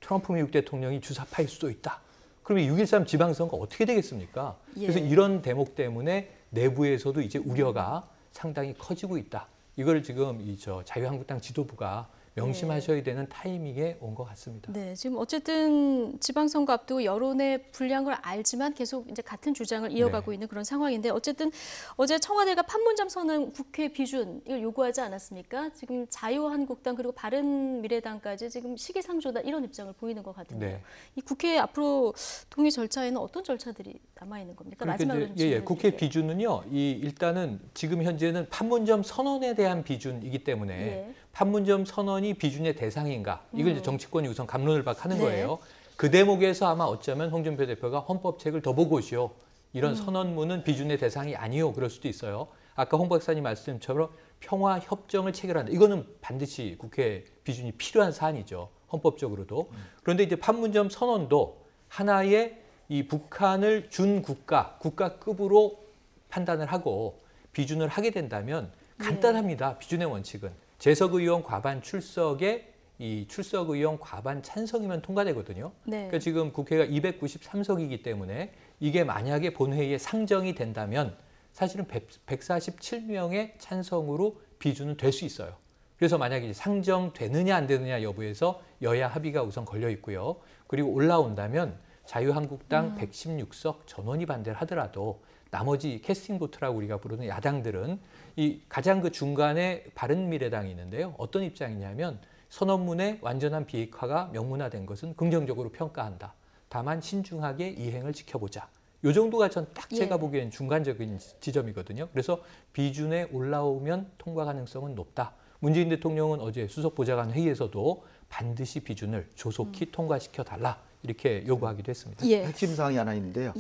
트럼프 미국 대통령이 주사파일 수도 있다. 그러면 6.13 지방선거 어떻게 되겠습니까? 그래서 이런 대목 때문에 내부에서도 이제 우려가 상당히 커지고 있다. 이걸 지금 자유한국당 지도부가 명심하셔야 되는 타이밍에 온 것 같습니다. 네, 지금 어쨌든 지방선거 앞두고 여론의 불리한 걸 알지만 계속 이제 같은 주장을 이어가고 있는 그런 상황인데 어쨌든 어제 청와대가 판문점 선언 국회 비준 이걸 요구하지 않았습니까? 지금 자유한국당 그리고 바른미래당까지 지금 시기상조다 이런 입장을 보이는 것 같은데요. 네. 이 국회 앞으로 동의 절차에는 어떤 절차들이 남아 있는 겁니까? 마지막으로 국회 비준은요. 일단은 지금 현재는 판문점 선언에 대한 비준이기 때문에 판문점 선언이 비준의 대상인가? 이걸 이제 정치권이 우선 갑론을 박하는 거예요. 그 대목에서 아마 어쩌면 홍준표 대표가 헌법책을 더 보고 오시오. 이런 선언문은 비준의 대상이 아니오. 그럴 수도 있어요. 아까 홍 박사님 말씀처럼 평화 협정을 체결한다. 이거는 반드시 국회 비준이 필요한 사안이죠. 헌법적으로도. 그런데 이제 판문점 선언도 하나의 이 북한을 준 국가급으로 판단을 하고 비준을 하게 된다면 간단합니다. 비준의 원칙은. 재석 의원 과반 출석에 이 출석 의원 과반 찬성이면 통과되거든요. 네. 그러니까 지금 국회가 293석이기 때문에 이게 만약에 본회의에 상정이 된다면 사실은 147명의 찬성으로 비준은 될 수 있어요. 그래서 만약에 상정되느냐 안 되느냐 여부에서 여야 합의가 우선 걸려 있고요. 그리고 올라온다면 자유한국당 116석 전원이 반대를 하더라도 나머지 캐스팅 보트라고 우리가 부르는 야당들은 이 가장 그 중간에 바른미래당이 있는데요. 어떤 입장이냐면 선언문에 완전한 비핵화가 명문화된 것은 긍정적으로 평가한다. 다만 신중하게 이행을 지켜보자. 이 정도가 전 딱 제가 보기엔 중간적인 지점이거든요. 그래서 비준에 올라오면 통과 가능성은 높다. 문재인 대통령은 어제 수석보좌관 회의에서도 반드시 비준을 조속히 통과시켜달라. 이렇게 요구하기도 했습니다. 핵심 사항이 하나 있는데요.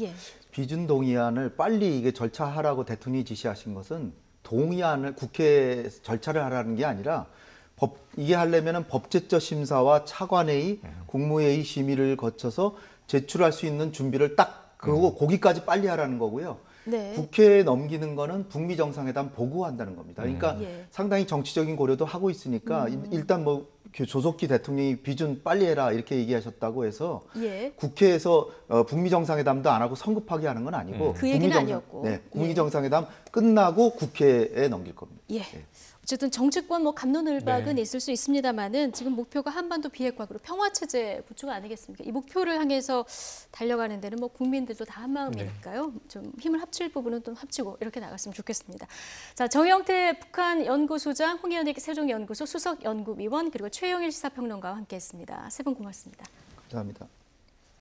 비준 동의안을 빨리 이게 절차하라고 대통령이 지시하신 것은 동의안을 국회 절차를 하라는 게 아니라 이게 하려면 법제처 심사와 차관회의, 국무회의 심의를 거쳐서 제출할 수 있는 준비를 딱 거기까지 빨리 하라는 거고요. 네. 국회에 넘기는 거는 북미 정상회담 보고한다는 겁니다. 그러니까 상당히 정치적인 고려도 하고 있으니까 일단 뭐 조석기 대통령이 비준 빨리 해라 이렇게 얘기하셨다고 해서 예. 국회에서 북미 정상회담도 안 하고 성급하게 하는 건 아니고 그 얘기는 아니었고. 네, 북미 정상회담 끝나고 국회에 넘길 겁니다. 예. 어쨌든 정치권 뭐 갑론을박은 네. 있을 수 있습니다만은 지금 목표가 한반도 비핵화로 평화 체제 구축 아니겠습니까? 이 목표를 향해서 달려가는 데는 뭐 국민들도 다 한 마음이니까요. 좀 힘을 합칠 부분은 또 합치고 이렇게 나갔으면 좋겠습니다. 자, 정영태 북한 연구소장, 홍현익 세종연구소 수석 연구위원 그리고 최영일 시사평론가와 함께했습니다. 세 분 고맙습니다. 감사합니다.